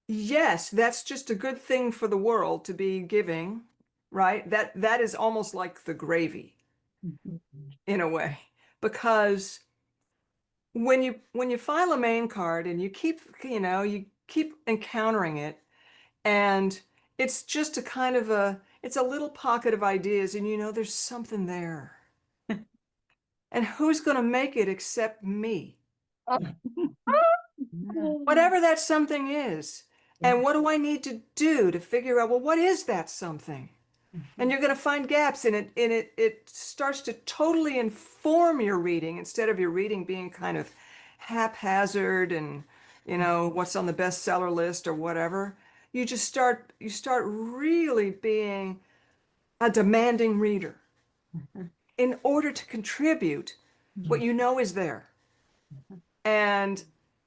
yes, that's just a good thing for the world to be giving, right? That is almost like the gravy in a way, because when you file a main card and you keep, you keep encountering it, and it's just a kind of it's a little pocket of ideas, and there's something there. And who's going to make it except me? Whatever that something is. And what do I need to do to figure out, well, what is that something? And you're going to find gaps in it, it starts to totally inform your reading instead of your reading being kind of haphazard and, what's on the bestseller list or whatever. You start really being a demanding reader in order to contribute what you know is there. And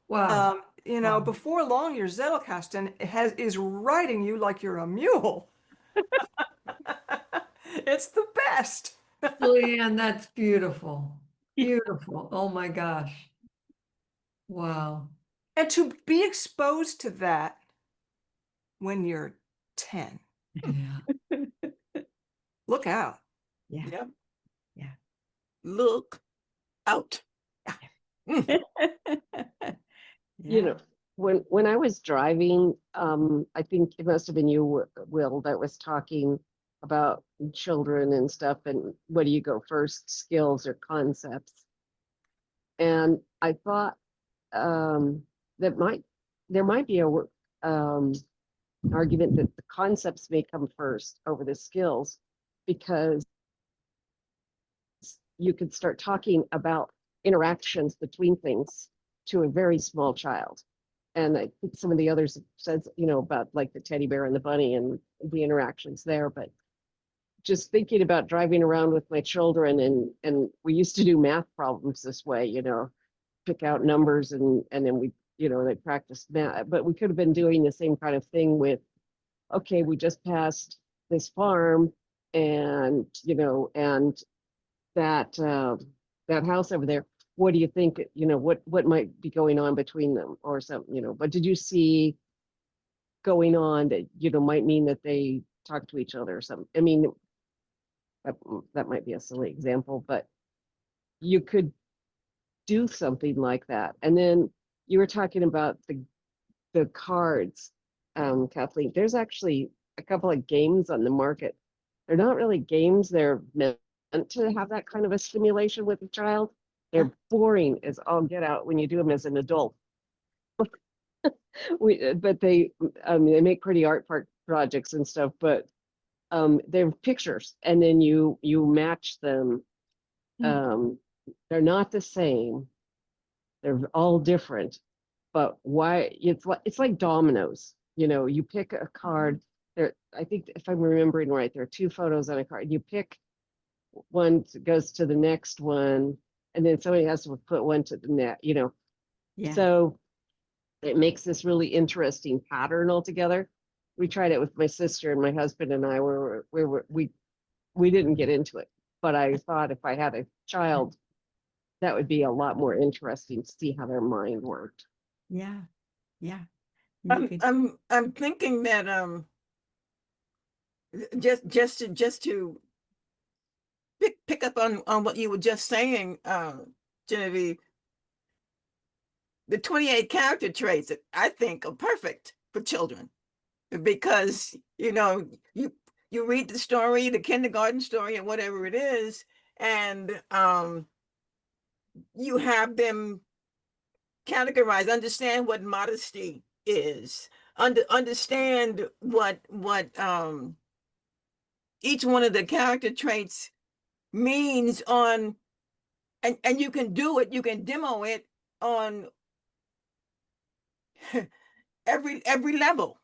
Wow. Wow. before long, your Zettelkasten is riding you like you're a mule. It's the best. Julianne, that's beautiful. Beautiful. Oh my gosh. Wow. And to be exposed to that when you're 10, Yeah. look out. Yeah. Yep. Yeah. Look out. You know, when I was driving, I think it must have been you, Will, that was talking about children and stuff, and what do you go first, skills or concepts? And I thought that there might be a argument that the concepts may come first over the skills, because you could start talking about interactions between things to a very small child. And I think some of the others said, about like the teddy bear and the bunny and the interactions there. But just thinking about driving around with my children, and we used to do math problems this way, pick out numbers, and then we, they practiced math. But we could have been doing the same kind of thing with, okay, we just passed this farm, and and that that house over there. What do you think? What might be going on between them, or something? What did you see going on that might mean that they talk to each other or something? I mean, that might be a silly example, but you could do something like that. And then you were talking about the cards, Kathleen. There's actually a couple of games on the market. They're not really games. They're meant to have that kind of a stimulation with a child. They're boring as all get out when you do them as an adult. But they make pretty art projects and stuff, but they're pictures, and then you match them. They're not the same. They're all different, but why it's like dominoes. You pick a card. There, I think if I'm remembering right, there are two photos on a card. You pick one goes to the next one, and then somebody has to put one to the next. Yeah. So it makes this really interesting pattern altogether. We tried it with my sister, and my husband and I we didn't get into it, but I thought if I had a child, that would be a lot more interesting to see how their mind worked. Yeah. Yeah. I'm thinking that just to pick up on what you were just saying, Genevieve, the 28 character traits that I think are perfect for children, because you read the story, the kindergarten story, and whatever it is, and you have them categorize, understand what modesty is, understand what each one of the character traits means on, and you can do it, you can demo it on every level.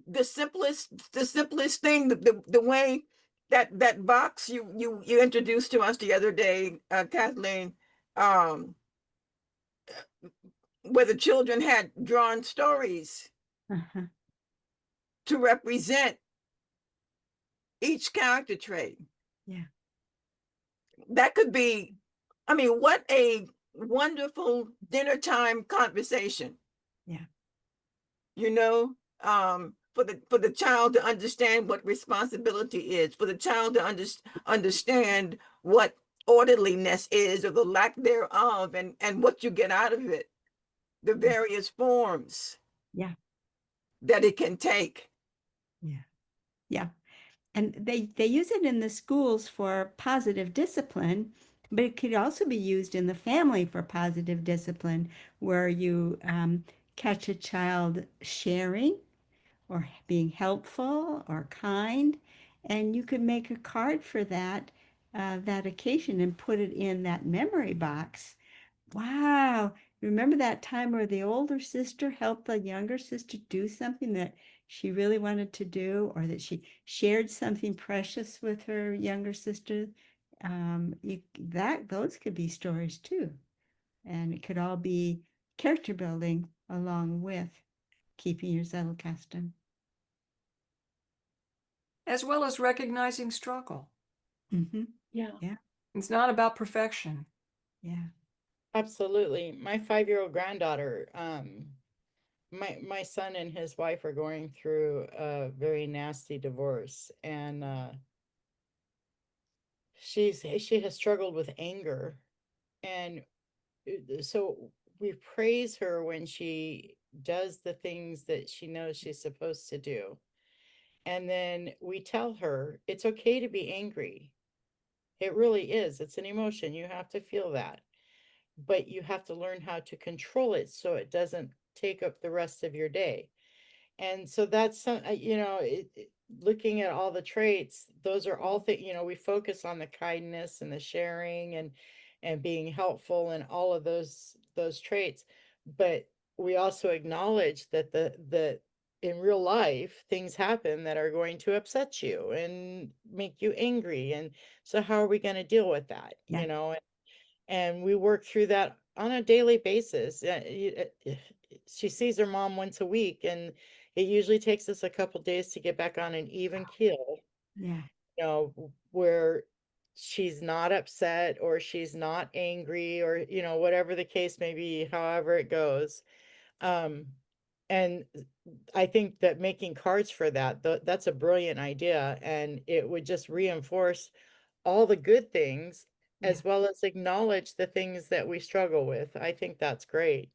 the simplest thing, the way that box you introduced to us the other day, Kathleen, um, where the children had drawn stories Uh-huh. to represent each character trait. Yeah. That could be, I mean, what a wonderful dinner time conversation. Yeah. You know, for the child to understand what responsibility is, for the child to understand what orderliness is or the lack thereof, and what you get out of it, the various forms Yeah. that it can take. Yeah. Yeah. And they use it in the schools for positive discipline, but it could also be used in the family for positive discipline, where you catch a child sharing or being helpful or kind, and you could make a card for that occasion and put it in that memory box. Wow. Remember that time where the older sister helped the younger sister do something that she really wanted to do, or that she shared something precious with her younger sister? Those could be stories too. And it could all be character building along with keeping your Zettelkasten. As well as recognizing struggle. Mm-hmm. Yeah. Yeah. It's not about perfection. Yeah. Absolutely. My 5-year-old granddaughter, my son and his wife are going through a very nasty divorce, and she has struggled with anger, and so we praise her when she does the things that she knows she's supposed to do. And then we tell her it's okay to be angry. It really is. It's an emotion. You have to feel that. But you have to learn how to control it so it doesn't take up the rest of your day. And so that's some, looking at all the traits, those are all things, we focus on the kindness and the sharing and being helpful and all of those traits. But we also acknowledge that the in real life, things happen that are going to upset you and make you angry. And so how are we going to deal with that? Yeah. And we work through that on a daily basis. She sees her mom once a week, and it usually takes us a couple days to get back on an even keel, Yeah. where she's not upset or she's not angry or, whatever the case may be, however it goes. And I think that making cards for that's a brilliant idea, and it would just reinforce all the good things Yeah. as well as acknowledge the things that we struggle with. I think that's great.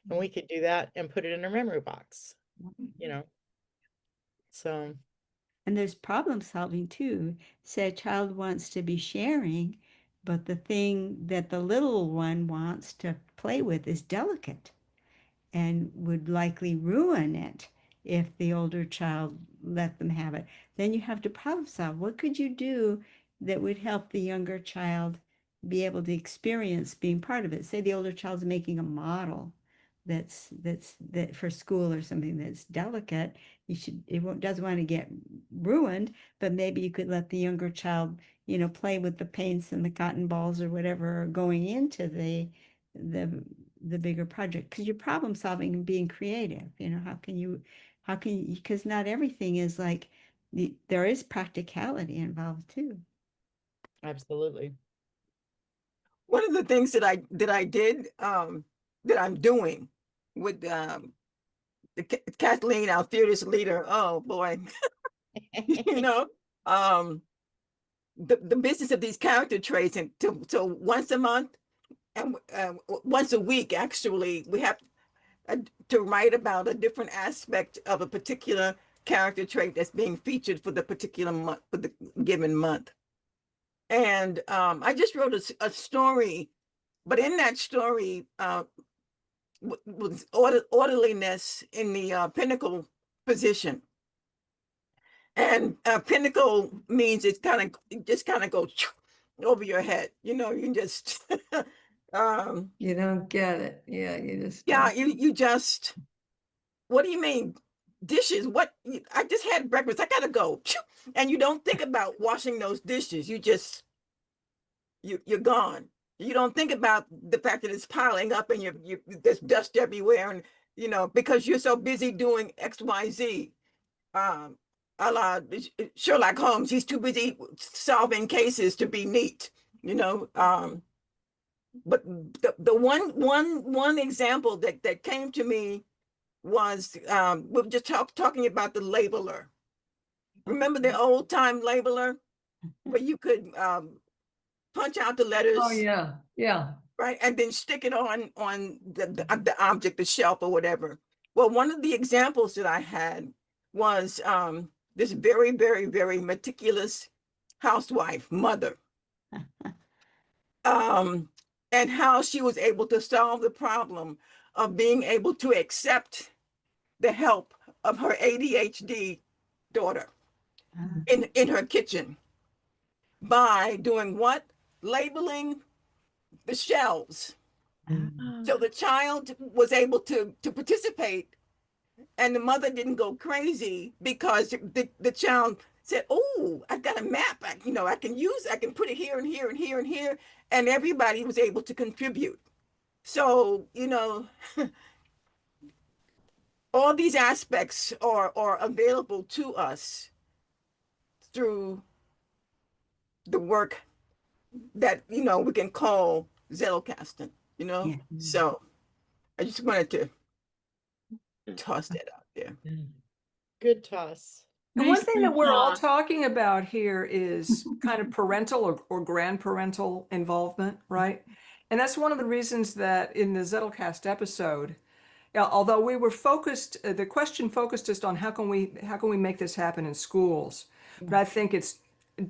And we could do that and put it in a memory box, So, And there's problem solving too. Say a child wants to be sharing, but the thing that the little one wants to play with is delicate and would likely ruin it if the older child let them have it. Then you have to problem solve. What could you do that would help the younger child be able to experience being part of it? Say the older child's making a model that for school or something that's delicate. Doesn't want to get ruined, but maybe you could let the younger child, play with the paints and the cotton balls or whatever are going into the bigger project, because you're problem solving and being creative. How can you, because not everything is like there is practicality involved too. absolutely. One of the things that I did, that I'm doing with Kathleen, our fearless leader. Oh boy, you know, um, the business of these character traits, and so once a month and once a week, actually, we have to write about a different aspect of a particular character trait that's being featured for the particular month, for the given month. And I just wrote a story, but in that story was orderliness in the pinnacle position. And pinnacle means it just kind of goes over your head. You just You don't get it. Yeah, you just yeah, don't. you just, what do you mean? dishes. What? I just had breakfast. I gotta go. And you don't think about washing those dishes. You just you're gone. You don't think about the fact that it's piling up and there's dust everywhere, and because you're so busy doing X, Y, Z. A la Sherlock Holmes, he's too busy solving cases to be neat. But the one example that came to me was we were just talking about the labeler. Remember the old time labeler where you could punch out the letters. Oh yeah, yeah. Right, and then stick it on the object, the shelf or whatever. Well, one of the examples that I had was this very, very, very meticulous housewife, mother, and how she was able to solve the problem of being able to accept the help of her ADHD daughter in her kitchen by doing what? Labeling the shelves. So the child was able to participate, and the mother didn't go crazy because the child said, "Oh, I got a map. I can put it here and here and here and here," and everybody was able to contribute. So all these aspects are available to us through the work that we can call Zettelkasten. Yeah. So I just wanted to toss that out there. Good toss. And one Nice thing that we're all toss. talking about here is kind of parental or grandparental involvement, right? And that's one of the reasons that in the Zettelcast episode, although we were focused, the question focused us on how can we make this happen in schools? But I think it's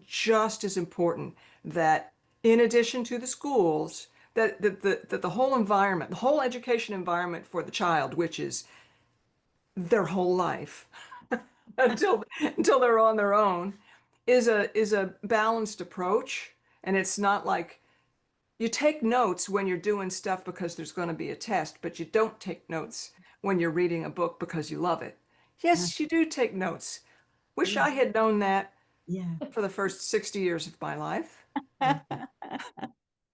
just as important that in addition to the schools, that the whole environment, the whole education environment for the child, which is their whole life until they're on their own, is a balanced approach. And it's not like you take notes when you're doing stuff because there's going to be a test, but you don't take notes when you're reading a book because you love it. Yes, you do take notes. Wish I had known that Yeah. for the first 60 years of my life.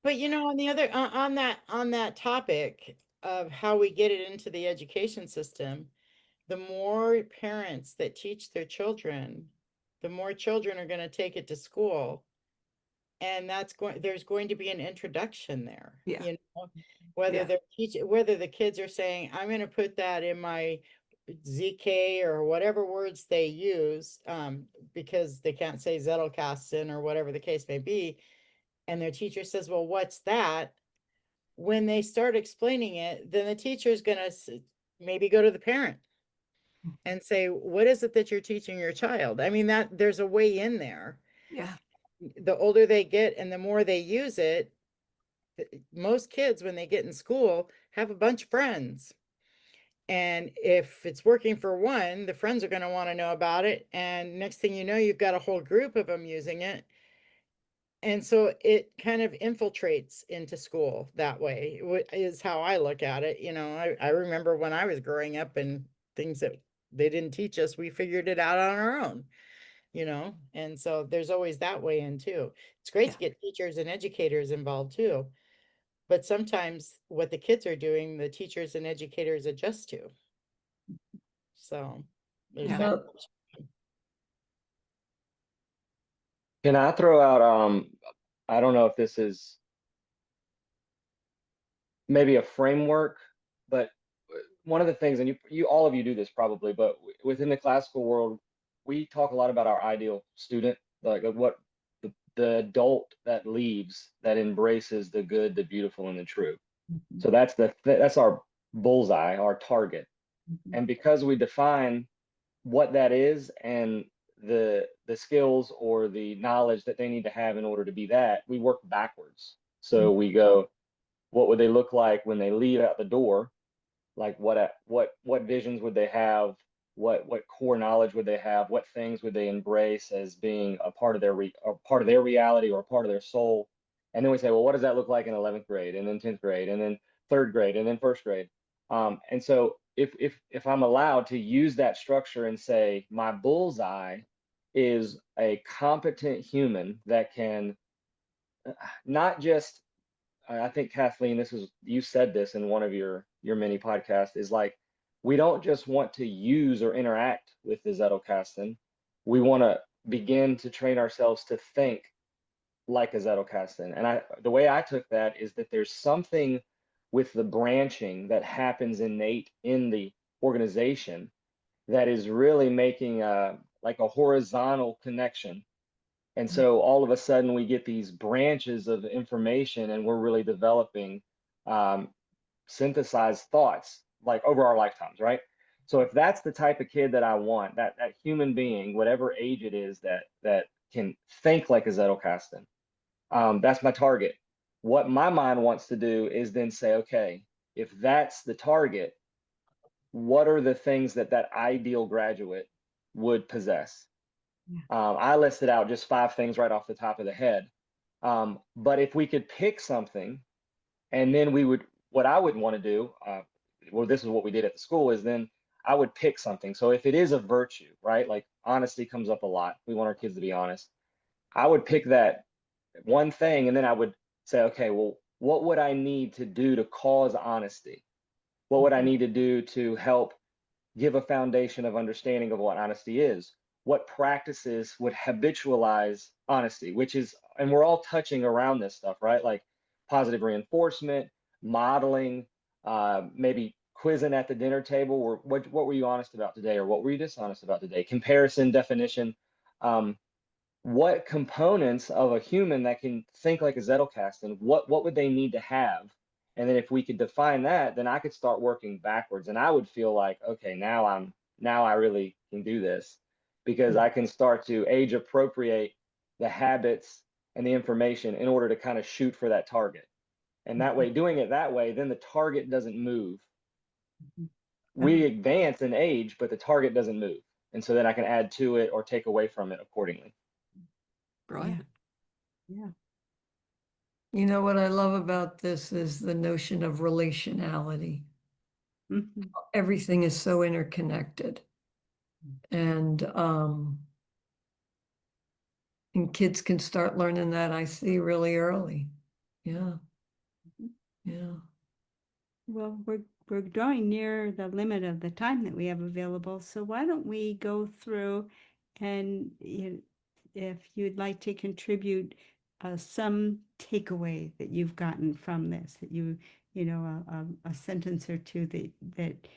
But on the other on that topic of how we get it into the education system, the more parents that teach their children, the more children are going to take it to school. And there's going to be an introduction there. Yeah. Whether Yeah. they're whether the kids are saying, I'm going to put that in my ZK or whatever words they use, because they can't say Zettelkasten or whatever the case may be. And their teacher says, well, what's that? When they start explaining it, then the teacher is going to maybe go to the parent and say, what is it that you're teaching your child? I mean, that there's a way in there. Yeah. The older they get and the more they use it, most kids, when they get in school, have a bunch of friends. And if it's working for one, the friends are going to want to know about it. And next thing you know, you've got a whole group of them using it. And so it kind of infiltrates into school that way, is how I look at it. I remember when I was growing up and things that they didn't teach us, we figured it out on our own, and so there's always that way in too. It's great to get teachers and educators involved too. But sometimes what the kids are doing, the teachers and educators adjust to. So there's that. Can I throw out, I don't know if this is maybe a framework, but one of the things, and you all of you do this probably, but within the classical world, we talk a lot about our ideal student, like what the adult that leaves, that embraces the good, the beautiful, and the true. So that's our bullseye, our target. And because we define what that is and the skills or the knowledge that they need to have in order to be that, we work backwards. So we go, what would they look like when they leave out the door? Like what visions would they have? What core knowledge would they have? What things would they embrace as being a part of their reality or a part of their soul? And then we say, well, what does that look like in 11th grade, and then 10th grade, and then 3rd grade, and then 1st grade? And so if I'm allowed to use that structure and say my bullseye is a competent human that can not just, I think Kathleen, you said this in one of your mini podcasts, is like, we don't just want to use or interact with the Zettelkasten. We want to begin to train ourselves to think like a Zettelkasten. And the way I took that is that there's something with the branching that happens innate in the organization that is really making like a horizontal connection. And so all of a sudden we get these branches of information, and we're really developing synthesized thoughts like over our lifetimes, right? So if that's the type of kid that I want, that human being, whatever age it is, that can think like a Zettelkasten, that's my target. What my mind wants to do is then say, okay, if that's the target, what are the things that ideal graduate would possess? I listed out just 5 things right off the top of the head. But if we could pick something, and then what I would want to do, well, this is what we did at the school, is then I would pick something. So if it is a virtue, right? Like honesty comes up a lot. We want our kids to be honest. I would pick that one thing, and then I would say, okay, well, what would I need to do to cause honesty? What would I need to do to help give a foundation of understanding of what honesty is? What practices would habitualize honesty, which is, and we're all touching around this stuff, right? Like positive reinforcement, modeling, maybe quizzing at the dinner table, or what were you honest about today, or what were you dishonest about today? Comparison, definition. What components of a human that can think like a Zettelkasten, what would they need to have? And then if we could define that, then I could start working backwards, and I would feel like, okay, now I really can do this, because I can start to age appropriate the habits and the information in order to kind of shoot for that target. And that way, doing it that way, then the target doesn't move. We advance in age, but the target doesn't move. And so then I can add to it or take away from it accordingly. Brilliant. Yeah. You know what I love about this is the notion of relationality. Mhm. Everything is so interconnected. And kids can start learning that, I see, really early. Yeah. Yeah. Well, we're drawing near the limit of the time that we have available, so why don't we go through, and if you'd like to contribute some takeaway that you've gotten from this, that a sentence or two that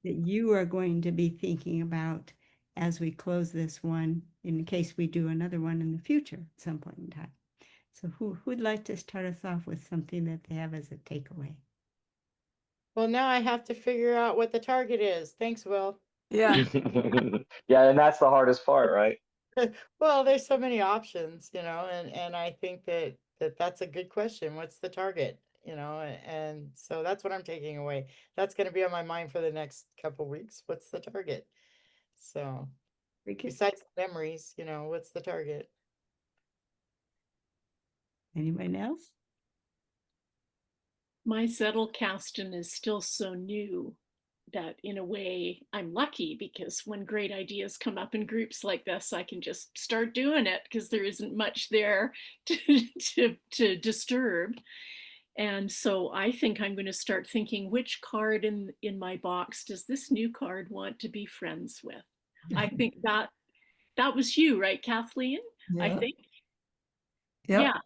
you are going to be thinking about as we close this one, in case we do another one in the future at some point in time. So who'd like to start us off with something that they have as a takeaway? Well, now I have to figure out what the target is. Thanks, Will. Yeah. Yeah, and that's the hardest part, right? Well, there's so many options, and I think that's a good question. What's the target? And so that's what I'm taking away. That's going to be on my mind for the next couple weeks. What's the target? So besides memories, what's the target? Anyone else? My Zettelkasten is still so new that in a way I'm lucky, because when great ideas come up in groups like this, I can just start doing it because there isn't much there to disturb. And so I think I'm going to start thinking, which card in my box does this new card want to be friends with? I think that was you, right, Kathleen? I Yeah. think. Yep. Yeah.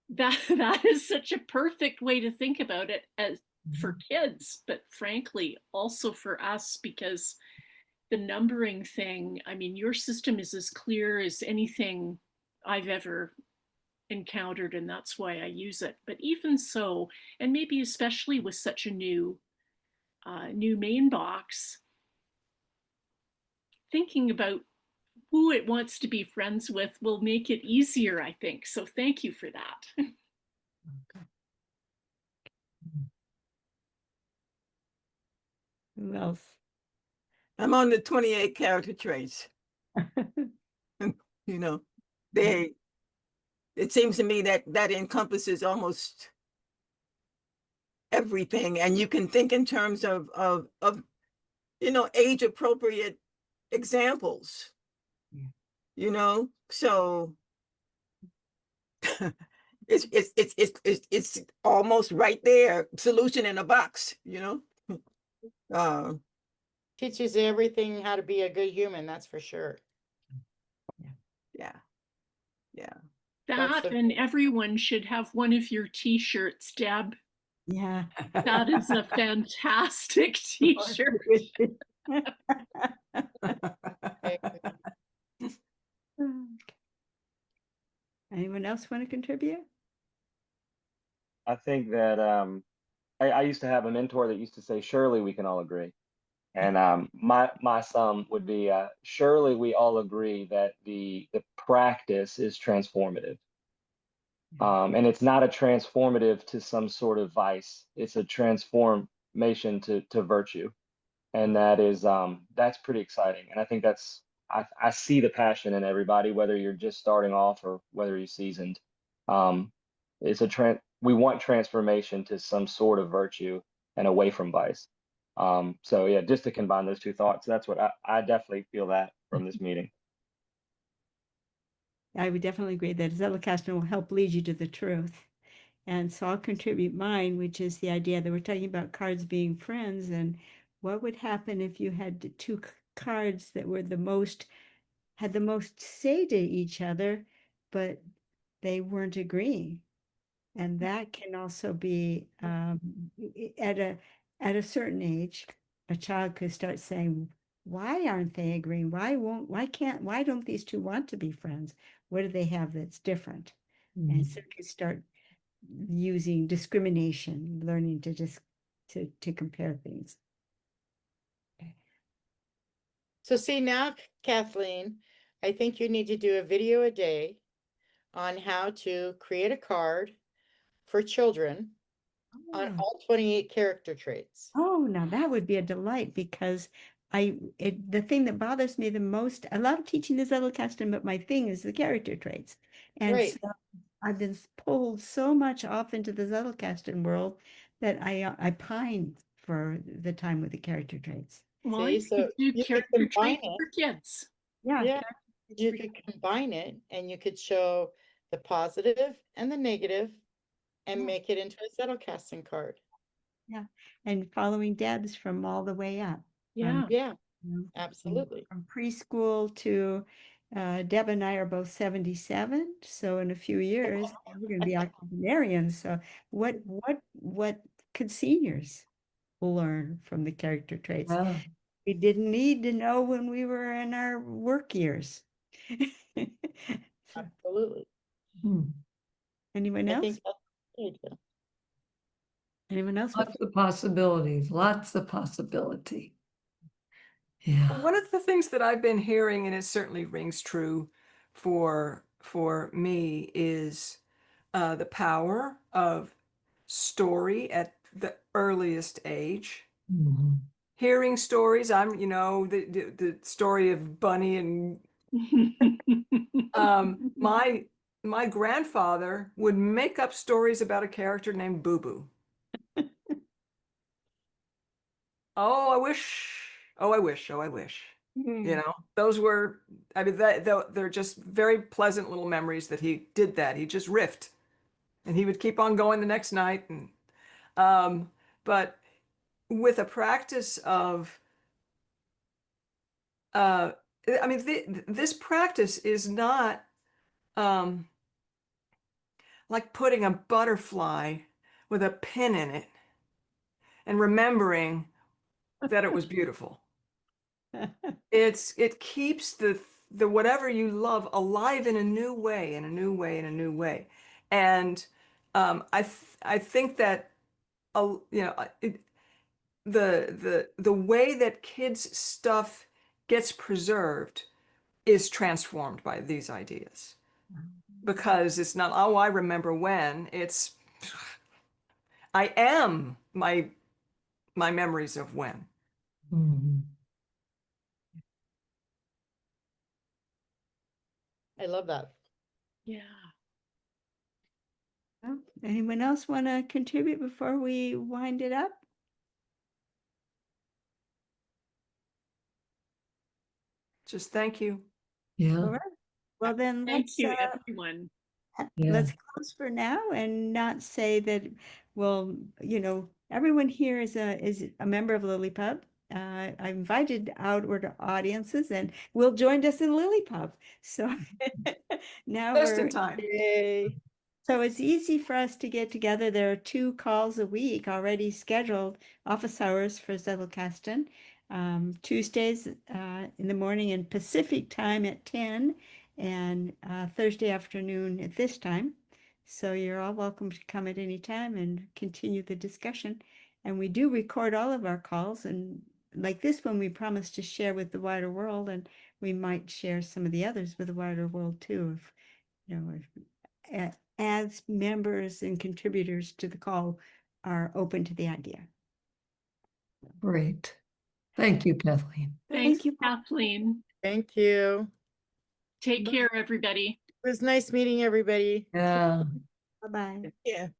That is such a perfect way to think about it, as for kids, but frankly also for us, because the numbering thing, I mean, your system is as clear as anything I've ever encountered, and that's why I use it. But even so, and maybe especially with such a new main box, thinking about who it wants to be friends with will make it easier, I think. So thank you for that. Who else? I'm on the 28 character traits. It seems to me that encompasses almost everything, and you can think in terms of age appropriate examples, so it's almost right there, solution in a box, Teaches everything how to be a good human, that's for sure. yeah, yeah. That and everyone should have one of your t-shirts, Deb. Yeah. That is a fantastic t-shirt. Anyone else want to contribute? I think that I used to have a mentor that used to say, "Surely we can all agree." And my sum would be, surely we all agree that the practice is transformative. And it's not a transformative to some sort of vice. It's a transformation to virtue. And that's pretty exciting. And I think I see the passion in everybody, whether you're just starting off or whether you're seasoned. Um, we want transformation to some sort of virtue and away from vice. So yeah, just to combine those two thoughts, that's what I definitely feel that from this meeting. I would definitely agree that Zettelkasten will help lead you to the truth. And so I'll contribute mine, which is the idea that we're talking about cards being friends. And what would happen if you had two cards that were had the most say to each other, but they weren't agreeing? And that can also be at a certain age, a child could start saying, why aren't they agreeing? Why don't these two want to be friends? What do they have that's different? And so you start using discrimination, learning to just to compare things. So see now, Kathleen, I think you need to do a video a day on how to create a card for children on Oh. all 28 character traits. Oh, now that would be a delight because the thing that bothers me the most, I love teaching the Zettelkasten, but my thing is the character traits. And Right. so I've been pulled so much off into the Zettelkasten world that I pine for the time with the character traits. Well, See, you so could do you could character combine traits it. for kids. Yeah. Yeah, you could combine it and you could show the positive and the negative and Yeah. make it into a Zettelkasten card. Yeah. And following Deb's from all the way up. Yeah. Yeah, You know, absolutely. from preschool to Deb and I are both 77, so in a few years we're going to be octogenarians. So what could seniors learn from the character traits Yeah. we didn't need to know when we were in our work years? Absolutely. Anyone I else? think that's good. Anyone else? Lots of possibilities, lots of possibility. Yeah. One of the things that I've been hearing, and it certainly rings true for me, is the power of story at the earliest age. Hearing stories, the story of Bunny and my grandfather would make up stories about a character named Boo Boo. Oh, I wish. Oh, I wish. Oh, I wish. You know, those were, I mean, they're just very pleasant little memories that he did that. He just riffed and he would keep on going the next night. And, but with a practice of, I mean, this practice is not like putting a butterfly with a pin in it and remembering that it was beautiful. It keeps the whatever you love alive in a new way, in a new way, in a new way. And I think that the way that kids' stuff gets preserved is transformed by these ideas, because it's not, oh, I remember when. It's I am my memories of when. I love that. Yeah. Well, anyone else want to contribute before we wind it up? Just thank you. Yeah. All right. Well, then Thank let's you, everyone. Yeah. let's close for now and not say that, well, everyone here is a member of LiLLiPub. I invited outward audiences and Will joined us in LiLLiPub. So now Just in time. Yay. so it's easy for us to get together. There are 2 calls a week already scheduled, office hours for Zettelkasten. Tuesdays in the morning in Pacific time at 10 and Thursday afternoon at this time. So you're all welcome to come at any time and continue the discussion. And we do record all of our calls, and like this one, we promise to share with the wider world, and we might share some of the others with the wider world too, if as members and contributors to the call are open to the idea. Great. Thank you, Kathleen. Thanks, Thank you. Kathleen. Thank you. Take care, everybody. It was nice meeting everybody. Yeah. Bye-bye. Yeah.